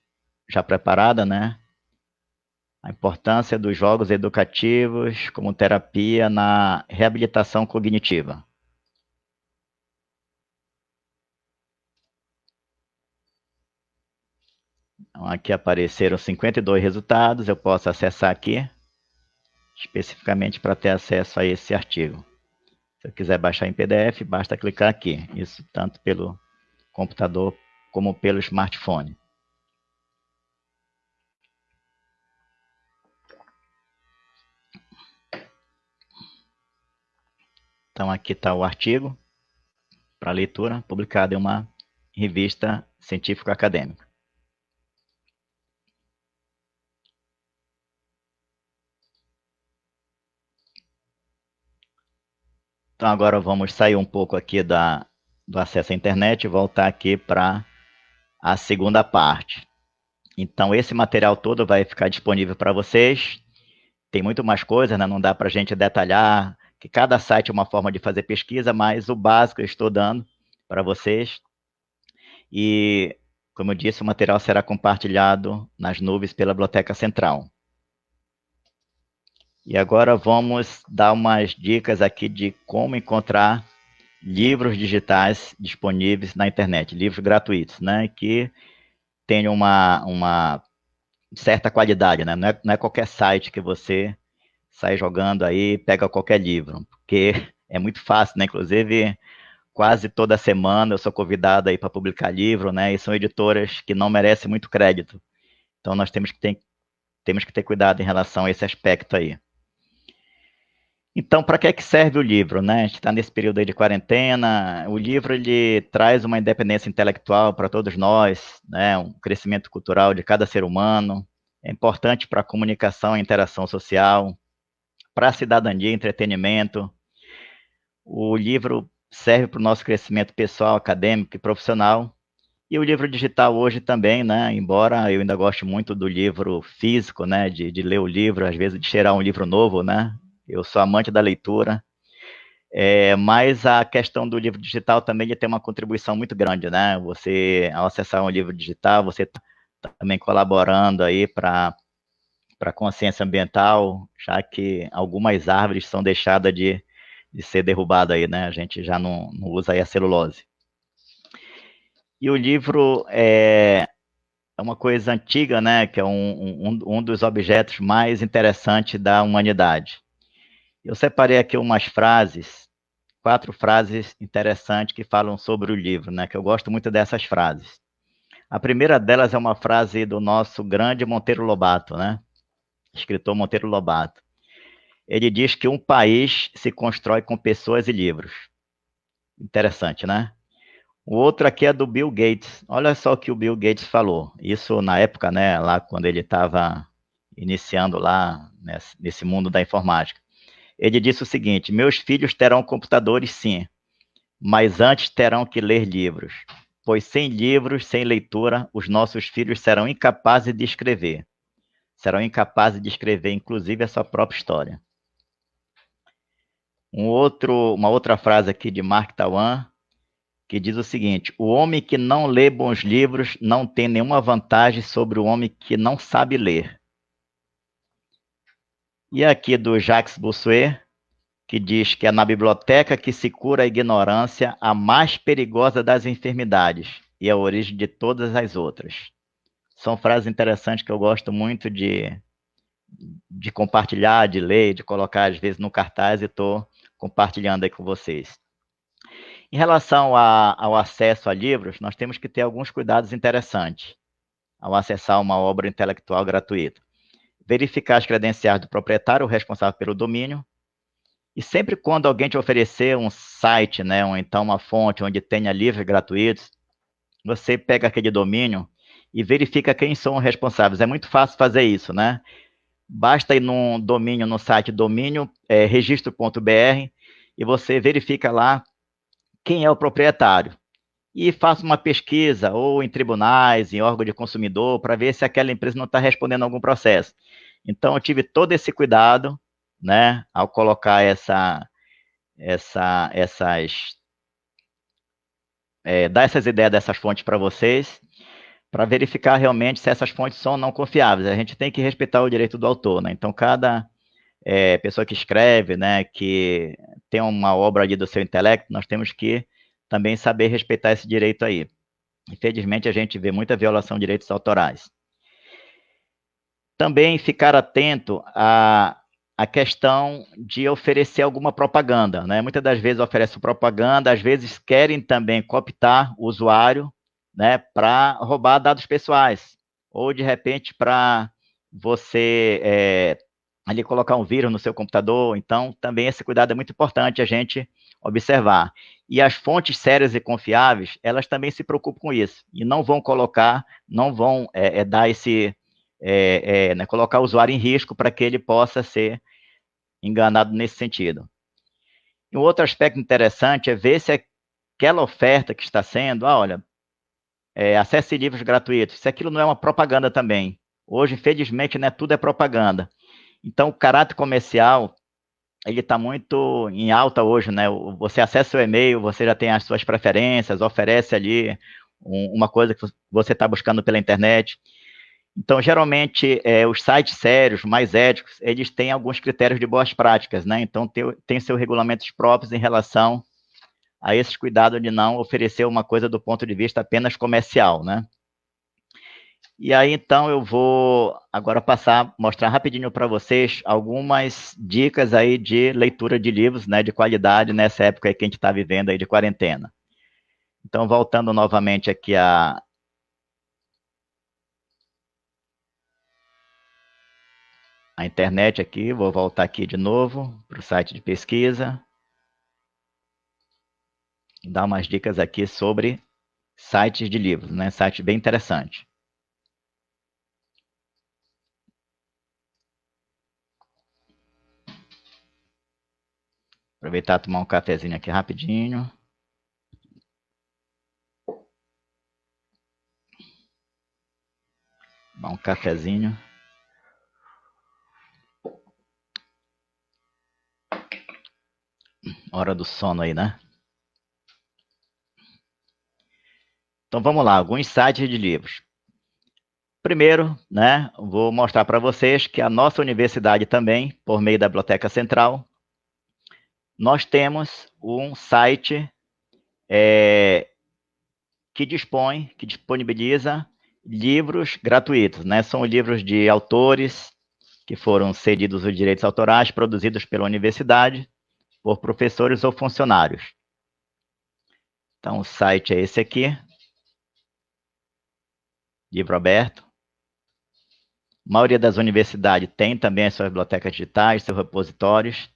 já preparada, né? A importância dos jogos educativos como terapia na reabilitação cognitiva. Então, aqui apareceram 52 resultados, eu posso acessar aqui, especificamente para ter acesso a esse artigo. Se eu quiser baixar em PDF, basta clicar aqui. Isso tanto pelo computador como pelo smartphone. Então, aqui está o artigo para leitura, publicado em uma revista científico-acadêmica. Então, agora vamos sair um pouco aqui do acesso à internet e voltar aqui para a segunda parte. Então, esse material todo vai ficar disponível para vocês. Tem muito mais coisas, né? Não dá para a gente detalhar, que cada site é uma forma de fazer pesquisa, mas o básico eu estou dando para vocês. E, como eu disse, o material será compartilhado nas nuvens pela Biblioteca Central. E agora vamos dar umas dicas aqui de como encontrar livros digitais disponíveis na internet, livros gratuitos, né? Que tenham uma certa qualidade, né? Não é qualquer site que você sai jogando aí, pega qualquer livro, porque é muito fácil, né? Inclusive, quase toda semana eu sou convidado aí para publicar livro, né? E são editoras que não merecem muito crédito. Então temos que ter cuidado em relação a esse aspecto aí. Então, Então, para que serve o livro, né? A gente está nesse período aí de quarentena. O livro ele traz uma independência intelectual para todos nós, né? Um crescimento cultural de cada ser humano. É importante para a comunicação e interação social, para a cidadania, entretenimento. O livro serve para o nosso crescimento pessoal, acadêmico e profissional. E o livro digital hoje também, né? Embora eu ainda goste muito do livro físico, né? De ler o livro, às vezes de cheirar um livro novo, né? Eu sou amante da leitura. Mas a questão do livro digital também ele tem uma contribuição muito grande, né? Você, ao acessar um livro digital, você está também colaborando aí para a consciência ambiental, já que algumas árvores são deixadas de ser derrubadas aí, né? A gente já não usa aí a celulose. E o livro é uma coisa antiga, né? Que é um dos objetos mais interessantes da humanidade. Eu separei aqui umas frases, 4 frases interessantes que falam sobre o livro, né? Que eu gosto muito dessas frases. A primeira delas é uma frase do nosso grande Monteiro Lobato, né? Escritor Monteiro Lobato. Ele diz que um país se constrói com pessoas e livros. Interessante, né? O outro aqui é do Bill Gates. Olha só o que o Bill Gates falou. Isso na época, né? Lá quando ele estava iniciando lá nesse mundo da informática. Ele disse o seguinte: meus filhos terão computadores, sim, mas antes terão que ler livros, pois sem livros, sem leitura, os nossos filhos serão incapazes de escrever. Serão incapazes de escrever, inclusive, a sua própria história. Uma outra frase aqui de Mark Twain, que diz o seguinte: o homem que não lê bons livros não tem nenhuma vantagem sobre o homem que não sabe ler. E aqui do Jacques Bossuet, que diz que é na biblioteca que se cura a ignorância, a mais perigosa das enfermidades, e a origem de todas as outras. São frases interessantes que eu gosto muito de compartilhar, de ler, de colocar às vezes no cartaz e estou compartilhando aí com vocês. Em relação ao acesso a livros, nós temos que ter alguns cuidados interessantes ao acessar uma obra intelectual gratuita. Verificar as credenciais do proprietário responsável pelo domínio, e sempre quando alguém te oferecer um site, né, ou então uma fonte onde tenha livros gratuitos, você pega aquele domínio e verifica quem são os responsáveis. É muito fácil fazer isso, né? Basta ir no site domínio registro.br e você verifica lá quem é o proprietário. E faça uma pesquisa, ou em tribunais, em órgão de consumidor, para ver se aquela empresa não está respondendo a algum processo. Então, eu tive todo esse cuidado, né, ao colocar dar essas ideias dessas fontes para vocês, para verificar realmente se essas fontes são ou não confiáveis. A gente tem que respeitar o direito do autor, né? Então, cada pessoa que escreve, né, que tem uma obra ali do seu intelecto, nós temos que também saber respeitar esse direito aí. Infelizmente, a gente vê muita violação de direitos autorais. Também ficar atento à questão de oferecer alguma propaganda, né? Muitas das vezes oferecem propaganda, às vezes querem também cooptar o usuário, né, para roubar dados pessoais, ou de repente para você ali colocar um vírus no seu computador. Então, também esse cuidado é muito importante a gente observar. E as fontes sérias e confiáveis, elas também se preocupam com isso, e não vão dar né, colocar o usuário em risco para que ele possa ser enganado nesse sentido. E um outro aspecto interessante é ver se aquela oferta que está sendo, olha, acesse livros gratuitos, se aquilo não é uma propaganda também. Hoje, infelizmente, né, tudo é propaganda. Então, o caráter comercial, ele está muito em alta hoje, né? Você acessa o e-mail, você já tem as suas preferências, oferece ali uma coisa que você está buscando pela internet. Então, geralmente, os sites sérios, mais éticos, eles têm alguns critérios de boas práticas, né? Então, tem seus regulamentos próprios em relação a esses cuidados de não oferecer uma coisa do ponto de vista apenas comercial, né? E aí, então, eu vou agora mostrar rapidinho para vocês algumas dicas aí de leitura de livros, né, de qualidade nessa época aí que a gente está vivendo aí de quarentena. Então, voltando novamente aqui a internet aqui, vou voltar aqui de novo para o site de pesquisa. E dar umas dicas aqui sobre sites de livros, né? Site bem interessante. Aproveitar e tomar um cafezinho aqui rapidinho. Tomar um cafezinho. Hora do sono aí, né? Então vamos lá, alguns sites de livros. Primeiro, né, vou mostrar para vocês que a nossa universidade também, por meio da Biblioteca Central, nós temos um site que disponibiliza livros gratuitos, né? São livros de autores que foram cedidos os direitos autorais, produzidos pela universidade, por professores ou funcionários. Então, o site é esse aqui, livro aberto. A maioria das universidades tem também as suas bibliotecas digitais, seus repositórios,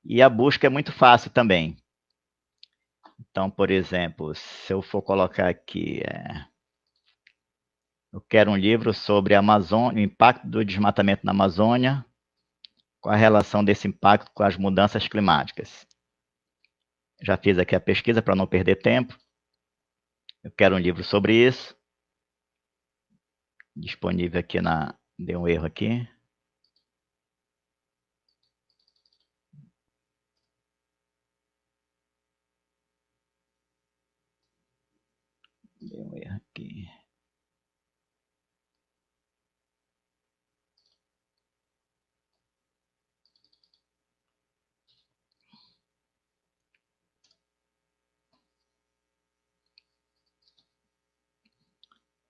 e a busca é muito fácil também. Então, por exemplo, se eu for colocar aqui, eu quero um livro sobre a Amazônia, o impacto do desmatamento na Amazônia, qual a relação desse impacto com as mudanças climáticas. Já fiz aqui a pesquisa para não perder tempo. Eu quero um livro sobre isso. Disponível aqui na... Deu um erro aqui. Deu um erro aqui.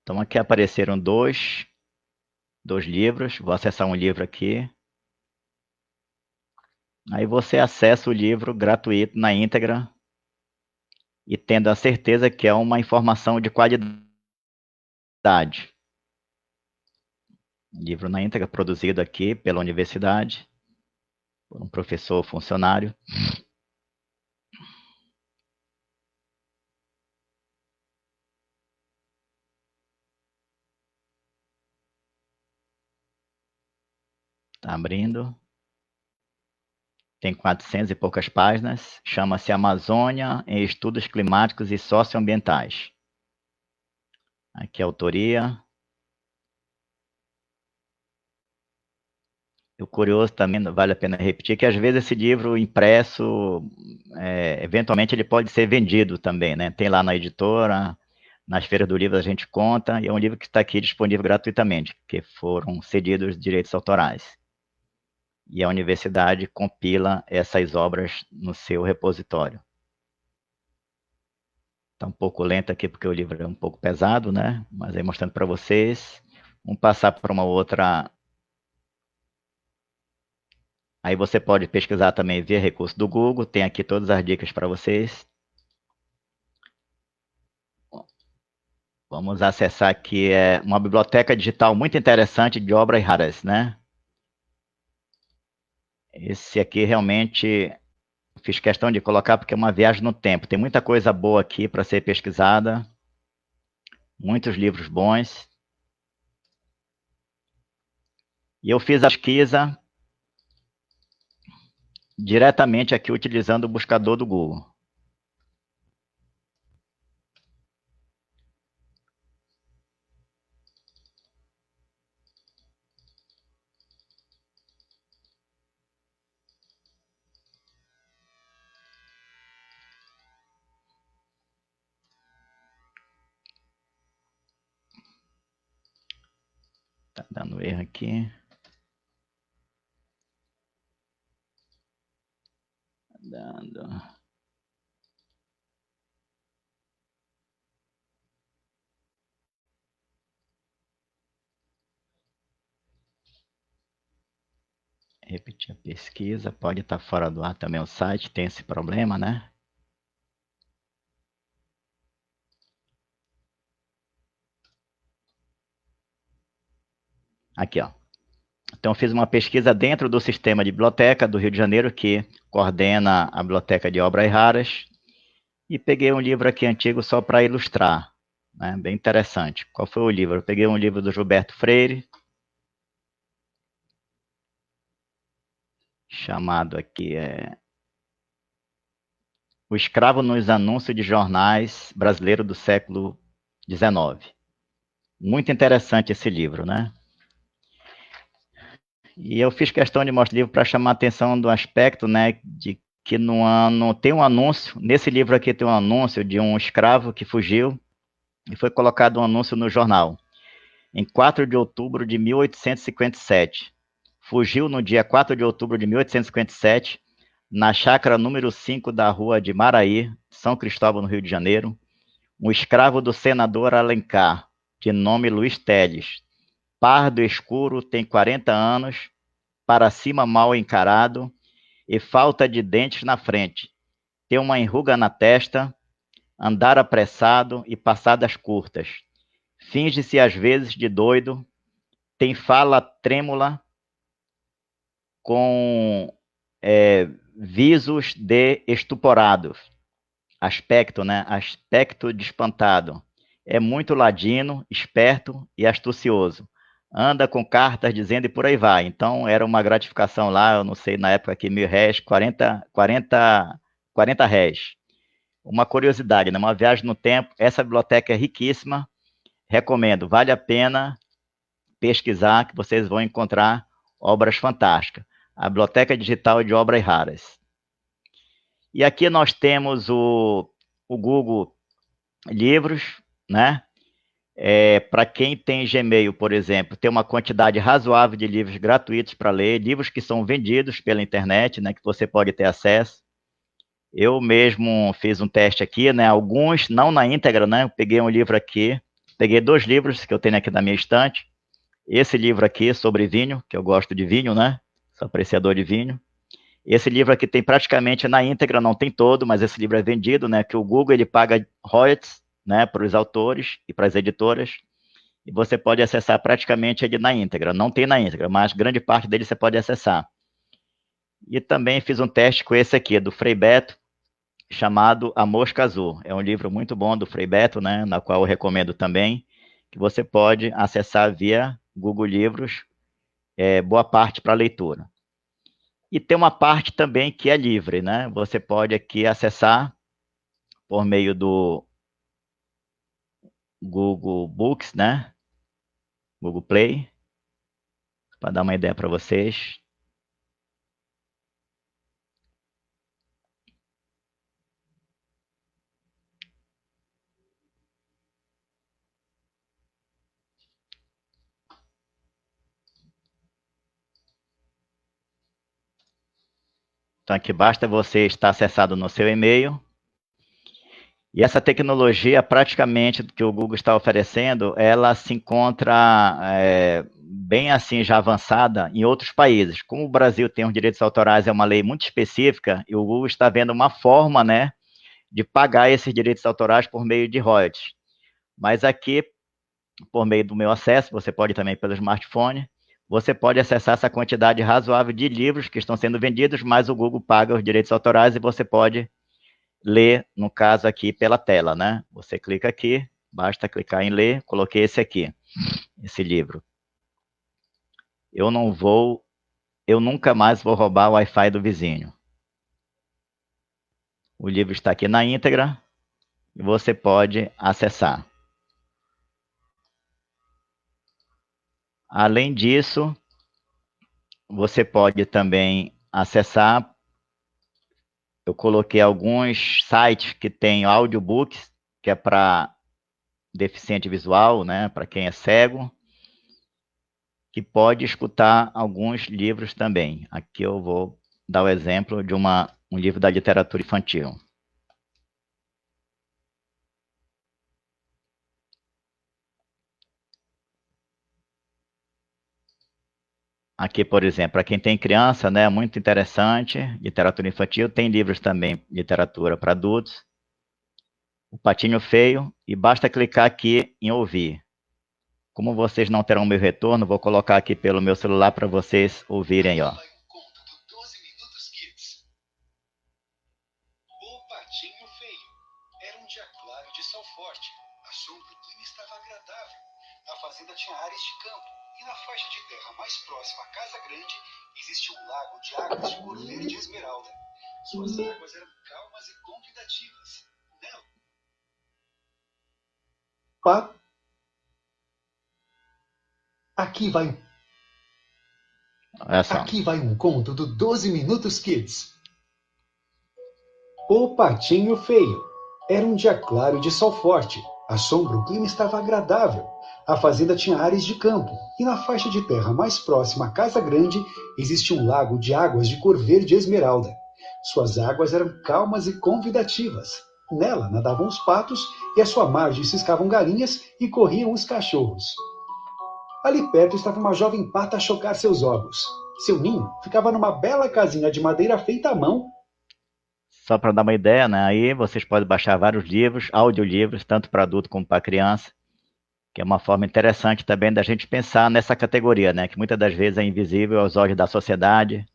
Então aqui apareceram dois livros. Vou acessar um livro aqui. Aí você acessa o livro gratuito na íntegra e tendo a certeza que é uma informação de qualidade. Livro na íntegra produzido aqui pela universidade, por um professor funcionário. Está abrindo. Tem 400 e poucas páginas. Chama-se Amazônia em Estudos Climáticos e Socioambientais. Aqui a autoria. O curioso também, vale a pena repetir, que às vezes esse livro impresso, eventualmente ele pode ser vendido também, né? Tem lá na editora, nas feiras do livro a gente conta, e é um livro que está aqui disponível gratuitamente, que foram cedidos direitos autorais. E a universidade compila essas obras no seu repositório. Está um pouco lento aqui porque o livro é um pouco pesado, né? Mas aí mostrando para vocês. Vamos passar para uma outra. Aí você pode pesquisar também via recurso do Google, tem aqui todas as dicas para vocês. Vamos acessar aqui uma biblioteca digital muito interessante de obras raras, né? Esse aqui realmente fiz questão de colocar porque é uma viagem no tempo. Tem muita coisa boa aqui para ser pesquisada, muitos livros bons. E eu fiz a pesquisa diretamente aqui utilizando o buscador do Google. Tá dando erro aqui. Dando. Repetir a pesquisa. Pode estar fora do ar também o site, tem esse problema, né? Aqui, ó. Então, fiz uma pesquisa dentro do sistema de biblioteca do Rio de Janeiro, que coordena a Biblioteca de Obras Raras, e peguei um livro aqui antigo só para ilustrar, né? Bem interessante. Qual foi o livro? Eu peguei um livro do Gilberto Freire, chamado aqui O Escravo nos Anúncios de Jornais Brasileiro do Século XIX. Muito interessante esse livro, né? E eu fiz questão de mostrar o livro para chamar a atenção do aspecto, né, de que no ano tem um anúncio, nesse livro aqui tem um anúncio de um escravo que fugiu e foi colocado um anúncio no jornal. Em 4 de outubro de 1857. Fugiu no dia 4 de outubro de 1857, na chácara número 5 da rua de Maraí, São Cristóvão, no Rio de Janeiro, um escravo do senador Alencar, de nome Luiz Teles, pardo escuro, tem 40 anos, para cima mal encarado e falta de dentes na frente. Tem uma enruga na testa, andar apressado e passadas curtas. Finge-se às vezes de doido, tem fala trêmula, com visos de estuporados. Aspecto, né? Aspecto de espantado. É muito ladino, esperto e astucioso. Anda com cartas dizendo e por aí vai. Então, era uma gratificação lá, eu não sei, na época aqui, 1.000 réis, 40 réis. Uma curiosidade, né? Uma viagem no tempo. Essa biblioteca é riquíssima. Recomendo, vale a pena pesquisar, que vocês vão encontrar obras fantásticas. A Biblioteca Digital de Obras Raras. E aqui nós temos o Google Livros, né? Para quem tem Gmail, por exemplo, tem uma quantidade razoável de livros gratuitos para ler, livros que são vendidos pela internet, né, que você pode ter acesso. Eu mesmo fiz um teste aqui, né, alguns, não na íntegra, né, eu peguei um livro aqui, peguei 2 livros que eu tenho aqui na minha estante, esse livro aqui sobre vinho, que eu gosto de vinho, né, sou apreciador de vinho. Esse livro aqui tem praticamente na íntegra, não tem todo, mas esse livro é vendido, né, que o Google ele paga royalties, né, para os autores e para as editoras, e você pode acessar praticamente ele na íntegra. Não tem na íntegra, mas grande parte dele você pode acessar. E também fiz um teste com esse aqui, do Frei Beto, chamado A Mosca Azul. É um livro muito bom do Frei Beto, né, na qual eu recomendo também, que você pode acessar via Google Livros, boa parte para leitura. E tem uma parte também que é livre, né? Você pode aqui acessar por meio do Google Books, né? Google Play, para dar uma ideia para vocês. Então, aqui basta você estar acessado no seu e-mail. E essa tecnologia, praticamente, que o Google está oferecendo, ela se encontra bem assim, já avançada em outros países. Como o Brasil tem os direitos autorais, é uma lei muito específica, e o Google está vendo uma forma, né, de pagar esses direitos autorais por meio de royalties. Mas aqui, por meio do meu acesso, você pode também pelo smartphone, você pode acessar essa quantidade razoável de livros que estão sendo vendidos, mas o Google paga os direitos autorais e você pode ler, no caso aqui, pela tela, né? Você clica aqui, basta clicar em ler, coloquei esse aqui, esse livro. Eu nunca mais vou roubar o Wi-Fi do vizinho. O livro está aqui na íntegra e você pode acessar. Além disso, você pode também acessar. Eu coloquei alguns sites que têm audiobooks, que é para deficiente visual, né, para quem é cego, que pode escutar alguns livros também. Aqui eu vou dar o exemplo de um livro da literatura infantil. Aqui, por exemplo, para quem tem criança, né, muito interessante, literatura infantil, tem livros também, literatura para adultos. O Patinho Feio, e basta clicar aqui em ouvir. Como vocês não terão meu retorno, vou colocar aqui pelo meu celular para vocês ouvirem, ó. O Patinho Feio. Era um dia claro de sol forte. A sombra do clima estava agradável. A fazenda tinha áreas de campo. E na faixa de terra mais próxima à casa grande, existia um lago de águas de cor verde esmeralda. Suas águas eram calmas e convidativas. Nela... Aqui vai Olha só. Aqui vai um conto do 12 Minutos Kids. O Patinho Feio. Era um dia claro de sol forte. À sombra, o clima estava agradável. A fazenda tinha áreas de campo. E na faixa de terra mais próxima à casa grande, existia um lago de águas de cor verde esmeralda. Suas águas eram calmas e convidativas. Nela nadavam os patos e à sua margem ciscavam galinhas e corriam os cachorros. Ali perto estava uma jovem pata a chocar seus ovos. Seu ninho ficava numa bela casinha de madeira feita à mão. Só para dar uma ideia, né? Aí vocês podem baixar vários livros, audiolivros, tanto para adulto como para criança, que é uma forma interessante também da gente pensar nessa categoria, né? Que muitas das vezes é invisível aos olhos da sociedade,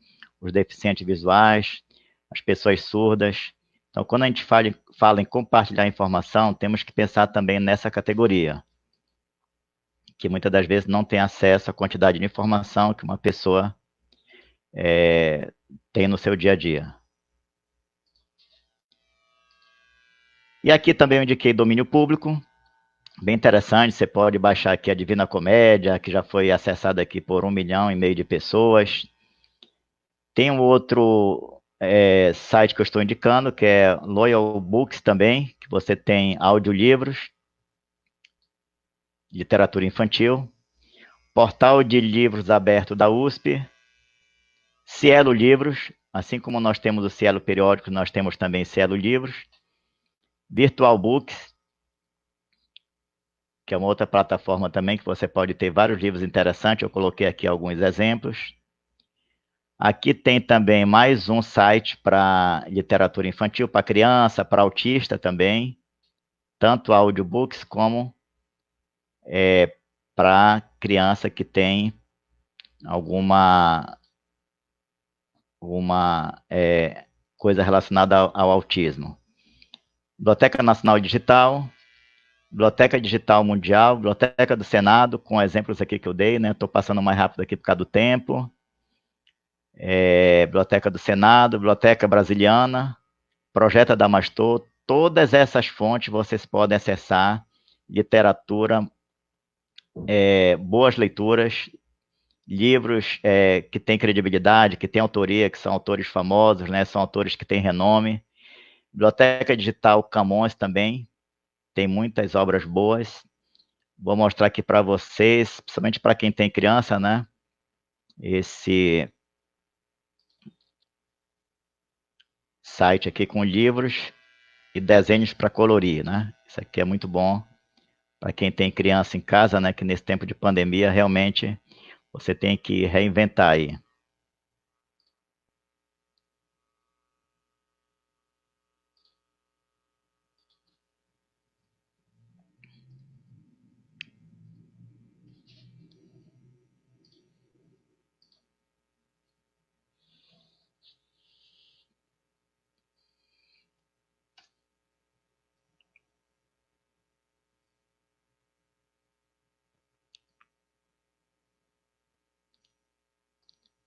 os deficientes visuais, as pessoas surdas. Então, quando a gente fala em compartilhar informação, temos que pensar também nessa categoria, que muitas das vezes não tem acesso à quantidade de informação que uma pessoa tem no seu dia a dia. E aqui também eu indiquei domínio público, bem interessante, você pode baixar aqui a Divina Comédia, que já foi acessada aqui por 1,5 milhão de pessoas. Tem um outro site que eu estou indicando, que é Loyal Books também, que você tem audiolivros, literatura infantil, portal de livros aberto da USP, Cielo Livros, assim como nós temos o Cielo Periódico, nós temos também Cielo Livros, Virtual Books, que é uma outra plataforma também que você pode ter vários livros interessantes, eu coloquei aqui alguns exemplos. Aqui tem também mais um site para literatura infantil, para criança, para autista também, tanto audiobooks como para criança que tem alguma coisa relacionada ao autismo. Biblioteca Nacional Digital, Biblioteca Digital Mundial, Biblioteca do Senado, com exemplos aqui que eu dei, né? Estou passando mais rápido aqui por causa do tempo. Biblioteca do Senado, Biblioteca Brasiliana, Projeto Adamastor, todas essas fontes vocês podem acessar, literatura, boas leituras, livros que têm credibilidade, que têm autoria, que são autores famosos, né? São autores que têm renome. Biblioteca Digital Camões também, tem muitas obras boas. Vou mostrar aqui para vocês, principalmente para quem tem criança, né? Esse site aqui com livros e desenhos para colorir, né? Isso aqui é muito bom para quem tem criança em casa, né? Que nesse tempo de pandemia, realmente, você tem que reinventar aí.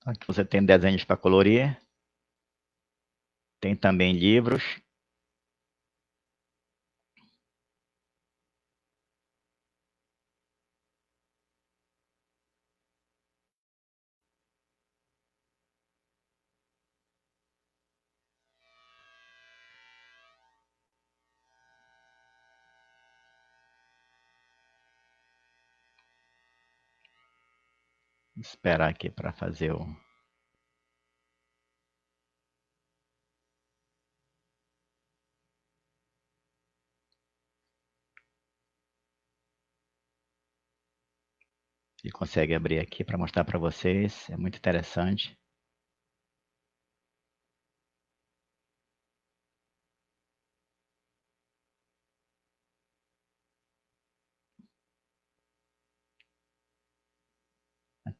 Aqui você tem desenhos para colorir, tem também livros. Vou esperar aqui para fazer o... E consegue abrir aqui para mostrar para vocês, é muito interessante.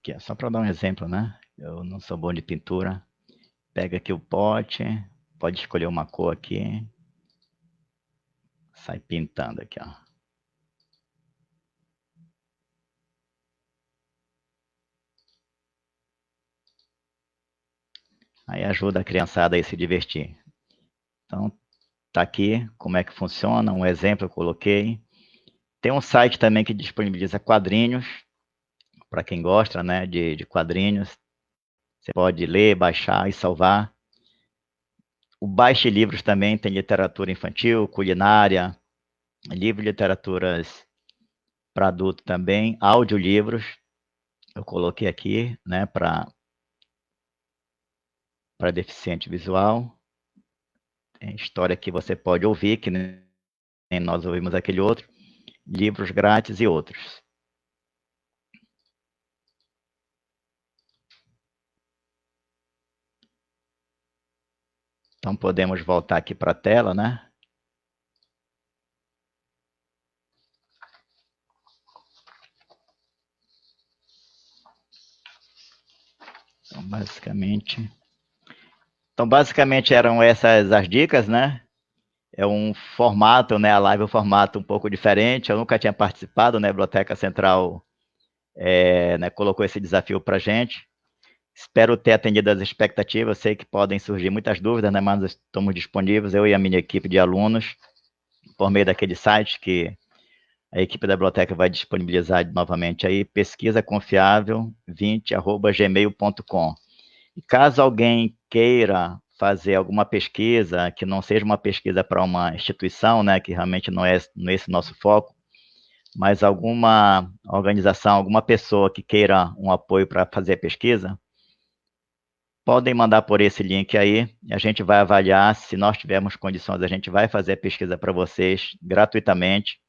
Aqui, é só para dar um exemplo, né? Eu não sou bom de pintura. Pega aqui o pote, pode escolher uma cor aqui, sai pintando aqui, ó. Aí ajuda a criançada a se divertir. Então, tá aqui como é que funciona, um exemplo eu coloquei. Tem um site também que disponibiliza quadrinhos, para quem gosta, né, de quadrinhos. Você pode ler, baixar e salvar. O Baixe Livros também tem literatura infantil, culinária, livro de literaturas para adulto também, audiolivros. Eu coloquei aqui, né, para deficiente visual. Tem história que você pode ouvir, que nem nós ouvimos aquele outro. Livros grátis e outros. Então podemos voltar aqui para a tela, né? Então, basicamente eram essas as dicas, né? É um formato, né? A live é um formato um pouco diferente. Eu nunca tinha participado, né? A Biblioteca Central né, colocou esse desafio para a gente. Espero ter atendido as expectativas. Sei que podem surgir muitas dúvidas, né? Mas estamos disponíveis, eu e a minha equipe de alunos, por meio daquele site que a equipe da biblioteca vai disponibilizar novamente aí, pesquisaconfiável20@gmail.com. E caso alguém queira fazer alguma pesquisa, que não seja uma pesquisa para uma instituição, né, que realmente não é esse nosso foco, mas alguma organização, alguma pessoa que queira um apoio para fazer pesquisa, podem mandar por esse link aí, e a gente vai avaliar, se nós tivermos condições, a gente vai fazer a pesquisa para vocês gratuitamente.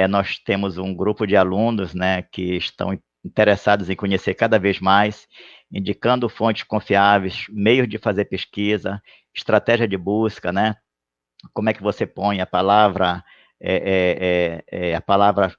Nós temos um grupo de alunos, né, que estão interessados em conhecer cada vez mais, indicando fontes confiáveis, meios de fazer pesquisa, estratégia de busca, né? Como é que você põe a palavra, a palavra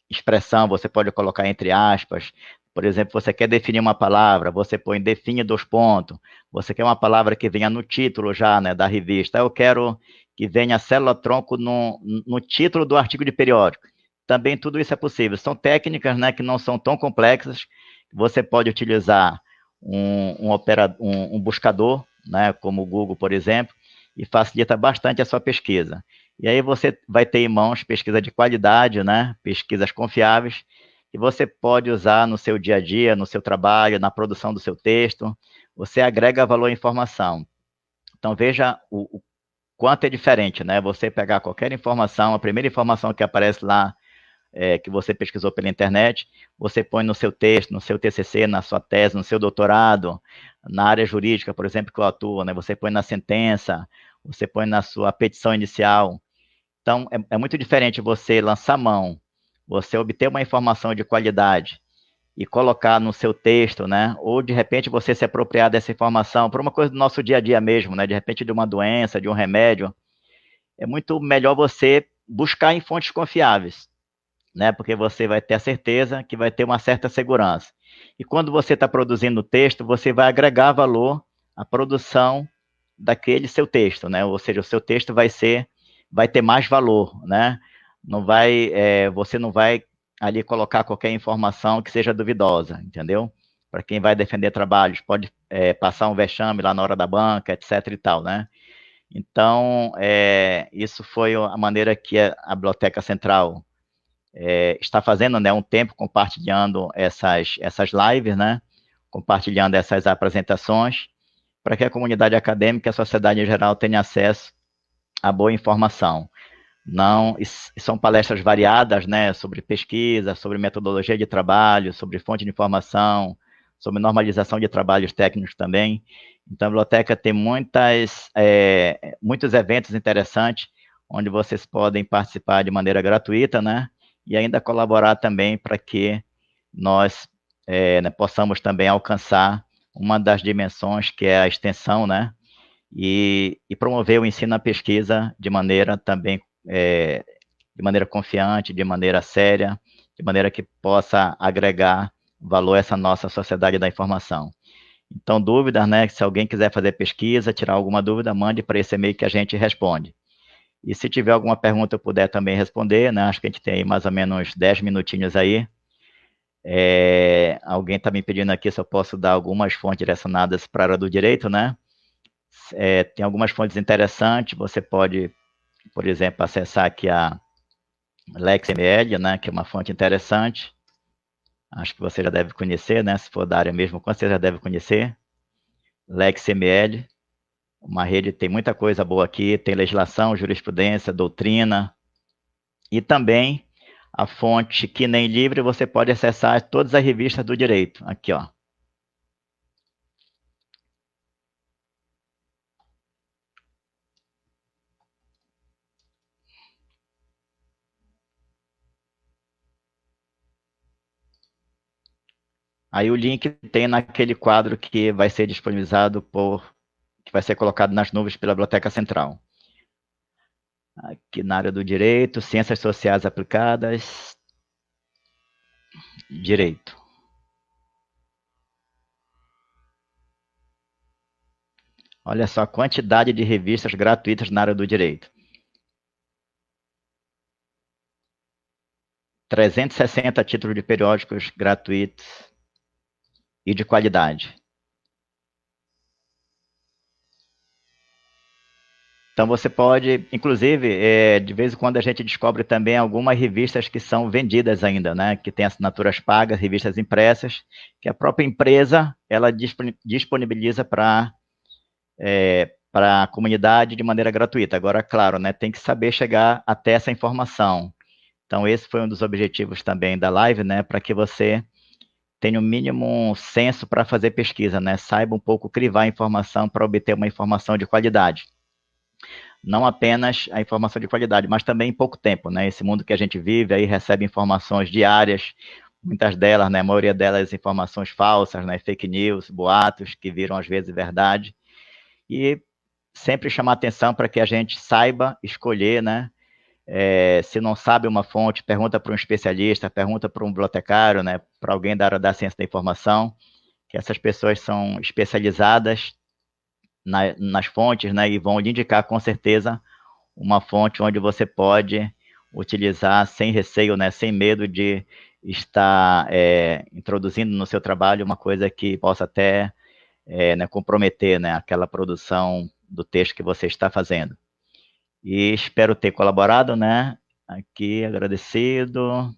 expressão, você pode colocar entre aspas. Por exemplo, você quer definir uma palavra, você põe define dois pontos. Você quer uma palavra que venha no título já, né, da revista. Eu quero que venha célula-tronco no título do artigo de periódico. Também tudo isso é possível. São técnicas, né, que não são tão complexas. Você pode utilizar um buscador, né, como o Google, por exemplo, e facilita bastante a sua pesquisa. E aí você vai ter em mãos pesquisa de qualidade, né? Pesquisas confiáveis, que você pode usar no seu dia a dia, no seu trabalho, na produção do seu texto. Você agrega valor à informação. Então veja o quanto é diferente, né? Você pegar qualquer informação, a primeira informação que aparece lá, que você pesquisou pela internet, você põe no seu texto, no seu TCC, na sua tese, no seu doutorado, na área jurídica, por exemplo, que eu atuo, né? Você põe na sentença, você põe na sua petição inicial. Então, é muito diferente você lançar mão, você obter uma informação de qualidade e colocar no seu texto, né? Ou, de repente, você se apropriar dessa informação por uma coisa do nosso dia a dia mesmo, né? De repente, de uma doença, de um remédio. É muito melhor você buscar em fontes confiáveis, né? Porque você vai ter a certeza que vai ter uma certa segurança. E quando você está produzindo o texto, você vai agregar valor à produção daquele seu texto, né? Ou seja, o seu texto vai ter mais valor, né? Não vai, você não vai ali colocar qualquer informação que seja duvidosa, entendeu? Para quem vai defender trabalhos, pode passar um vexame lá na hora da banca, etc e tal, né? Então, isso foi a maneira que a Biblioteca Central está fazendo, né? Um tempo compartilhando essas lives, né? Compartilhando essas apresentações, para que a comunidade acadêmica e a sociedade em geral tenha acesso a boa informação. Não, são palestras variadas, né, sobre pesquisa, sobre metodologia de trabalho, sobre fonte de informação, sobre normalização de trabalhos técnicos também. Então, a biblioteca tem muitos eventos interessantes, onde vocês podem participar de maneira gratuita, né, e ainda colaborar também para que nós né, possamos também alcançar uma das dimensões que é a extensão, né, e promover o ensino à pesquisa de maneira também, de maneira confiante, de maneira séria, de maneira que possa agregar valor a essa nossa sociedade da informação. Então, dúvidas, né? Se alguém quiser fazer pesquisa, tirar alguma dúvida, mande para esse e-mail que a gente responde. E se tiver alguma pergunta eu puder também responder, né? Acho que a gente tem aí mais ou menos 10 minutinhos aí. Alguém está me pedindo aqui se eu posso dar algumas fontes direcionadas para a área do direito, né? Tem algumas fontes interessantes, você pode, por exemplo, acessar aqui a LexML, né? Que é uma fonte interessante. Acho que você já deve conhecer, né? Se for da área mesmo, você já deve conhecer. LexML, uma rede tem muita coisa boa aqui, tem legislação, jurisprudência, doutrina, e também a fonte que nem livre, você pode acessar todas as revistas do direito, aqui, ó. Aí o link tem naquele quadro que vai ser disponibilizado que vai ser colocado nas nuvens pela Biblioteca Central. Aqui na área do direito, ciências sociais aplicadas, direito. Olha só a quantidade de revistas gratuitas na área do direito. 360 títulos de periódicos gratuitos e de qualidade. Então você pode, inclusive, de vez em quando a gente descobre também algumas revistas que são vendidas ainda, né? Que tem assinaturas pagas, revistas impressas, que a própria empresa ela disponibiliza para a comunidade de maneira gratuita. Agora, claro, né? Tem que saber chegar até essa informação. Então esse foi um dos objetivos também da live, né? Para que você tenha o mínimo senso para fazer pesquisa, né? Saiba um pouco crivar a informação para obter uma informação de qualidade. Não apenas a informação de qualidade, mas também em pouco tempo, né? Esse mundo que a gente vive aí recebe informações diárias, muitas delas, né, a maioria delas informações falsas, né, fake news, boatos que viram às vezes verdade, e sempre chamar atenção para que a gente saiba escolher, né? Se não sabe uma fonte, pergunta para um especialista, pergunta para um bibliotecário, né, para alguém da área da ciência da informação, que essas pessoas são especializadas nas fontes, né, e vão lhe indicar com certeza uma fonte onde você pode utilizar sem receio, né, sem medo de estar introduzindo no seu trabalho uma coisa que possa até né, comprometer, né, aquela produção do texto que você está fazendo. E espero ter colaborado, né? Aqui, agradecido.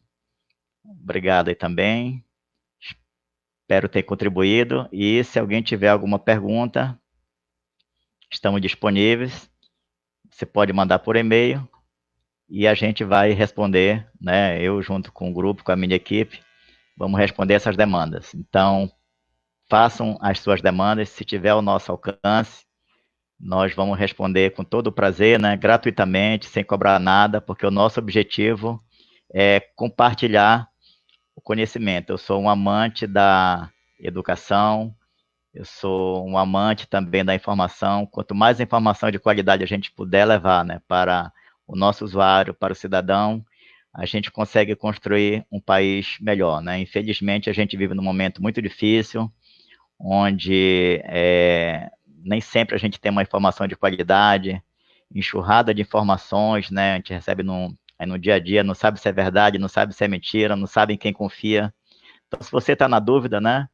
Obrigado aí também. Espero ter contribuído. E se alguém tiver alguma pergunta, estamos disponíveis. Você pode mandar por e-mail e a gente vai responder, né? Eu junto com o grupo, com a minha equipe, vamos responder essas demandas. Então, façam as suas demandas, se tiver o nosso alcance, nós vamos responder com todo o prazer, né? Gratuitamente, sem cobrar nada, porque o nosso objetivo é compartilhar o conhecimento. Eu sou um amante da educação, eu sou um amante também da informação. Quanto mais informação de qualidade a gente puder levar, né, para o nosso usuário, para o cidadão, a gente consegue construir um país melhor, né? Infelizmente, a gente vive num momento muito difícil, onde nem sempre a gente tem uma informação de qualidade, enxurrada de informações, né? A gente recebe no dia a dia, não sabe se é verdade, não sabe se é mentira, não sabe em quem confia. Então, se você está na dúvida, né?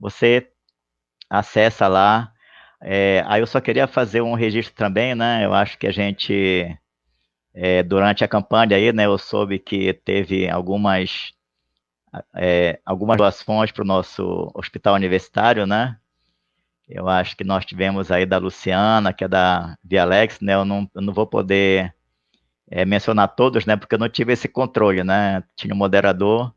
Você acessa lá. Aí eu só queria fazer um registro também, né? Eu acho que a gente, durante a campanha aí, né? Eu soube que teve algumas doações para o nosso hospital universitário, né? Eu acho que nós tivemos aí da Luciana, que é da Vialex, né? Eu não vou poder mencionar todos, né? Porque eu não tive esse controle, né? Tinha um moderador,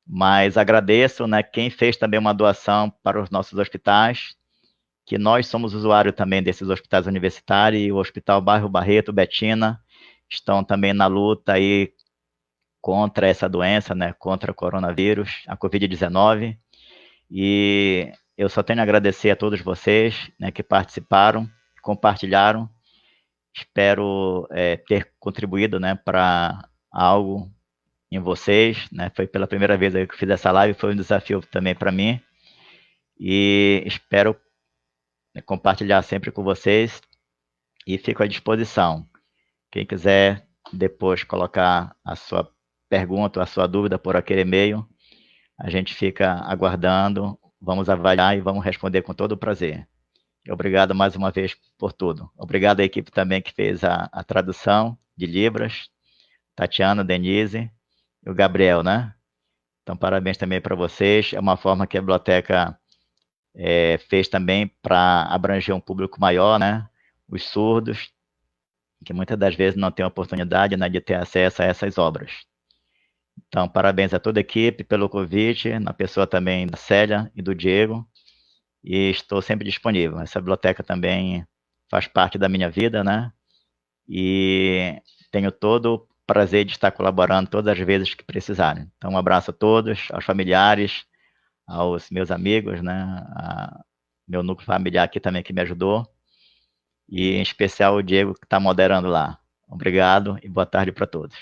mas agradeço, né? Quem fez também uma doação para os nossos hospitais, que nós somos usuários também desses hospitais universitários, e o Hospital Bairro Barreto, Betina, estão também na luta aí contra essa doença, né? Contra o coronavírus, a Covid-19. E eu só tenho a agradecer a todos vocês, né, que participaram, compartilharam. Espero ter contribuído, né, para algo em vocês, né? Foi pela primeira vez aí que eu fiz essa live, foi um desafio também para mim e espero, né, compartilhar sempre com vocês e fico à disposição. Quem quiser depois colocar a sua pergunta, a sua dúvida por aquele e-mail, a gente fica aguardando, vamos avaliar e vamos responder com todo o prazer. Obrigado mais uma vez por tudo. Obrigado à equipe também que fez a tradução de Libras, Tatiana, Denise e o Gabriel, né? Então, parabéns também para vocês. É uma forma que a biblioteca fez também para abranger um público maior, né? Os surdos, que muitas das vezes não têm oportunidade, né, de ter acesso a essas obras. Então, parabéns a toda a equipe pelo convite, na pessoa também da Célia e do Diego, e estou sempre disponível. Essa biblioteca também faz parte da minha vida, né? E tenho todo o prazer de estar colaborando todas as vezes que precisarem. Então, um abraço a todos, aos familiares, aos meus amigos, né? Meu núcleo familiar aqui também que me ajudou, e em especial o Diego que está moderando lá. Obrigado e boa tarde para todos.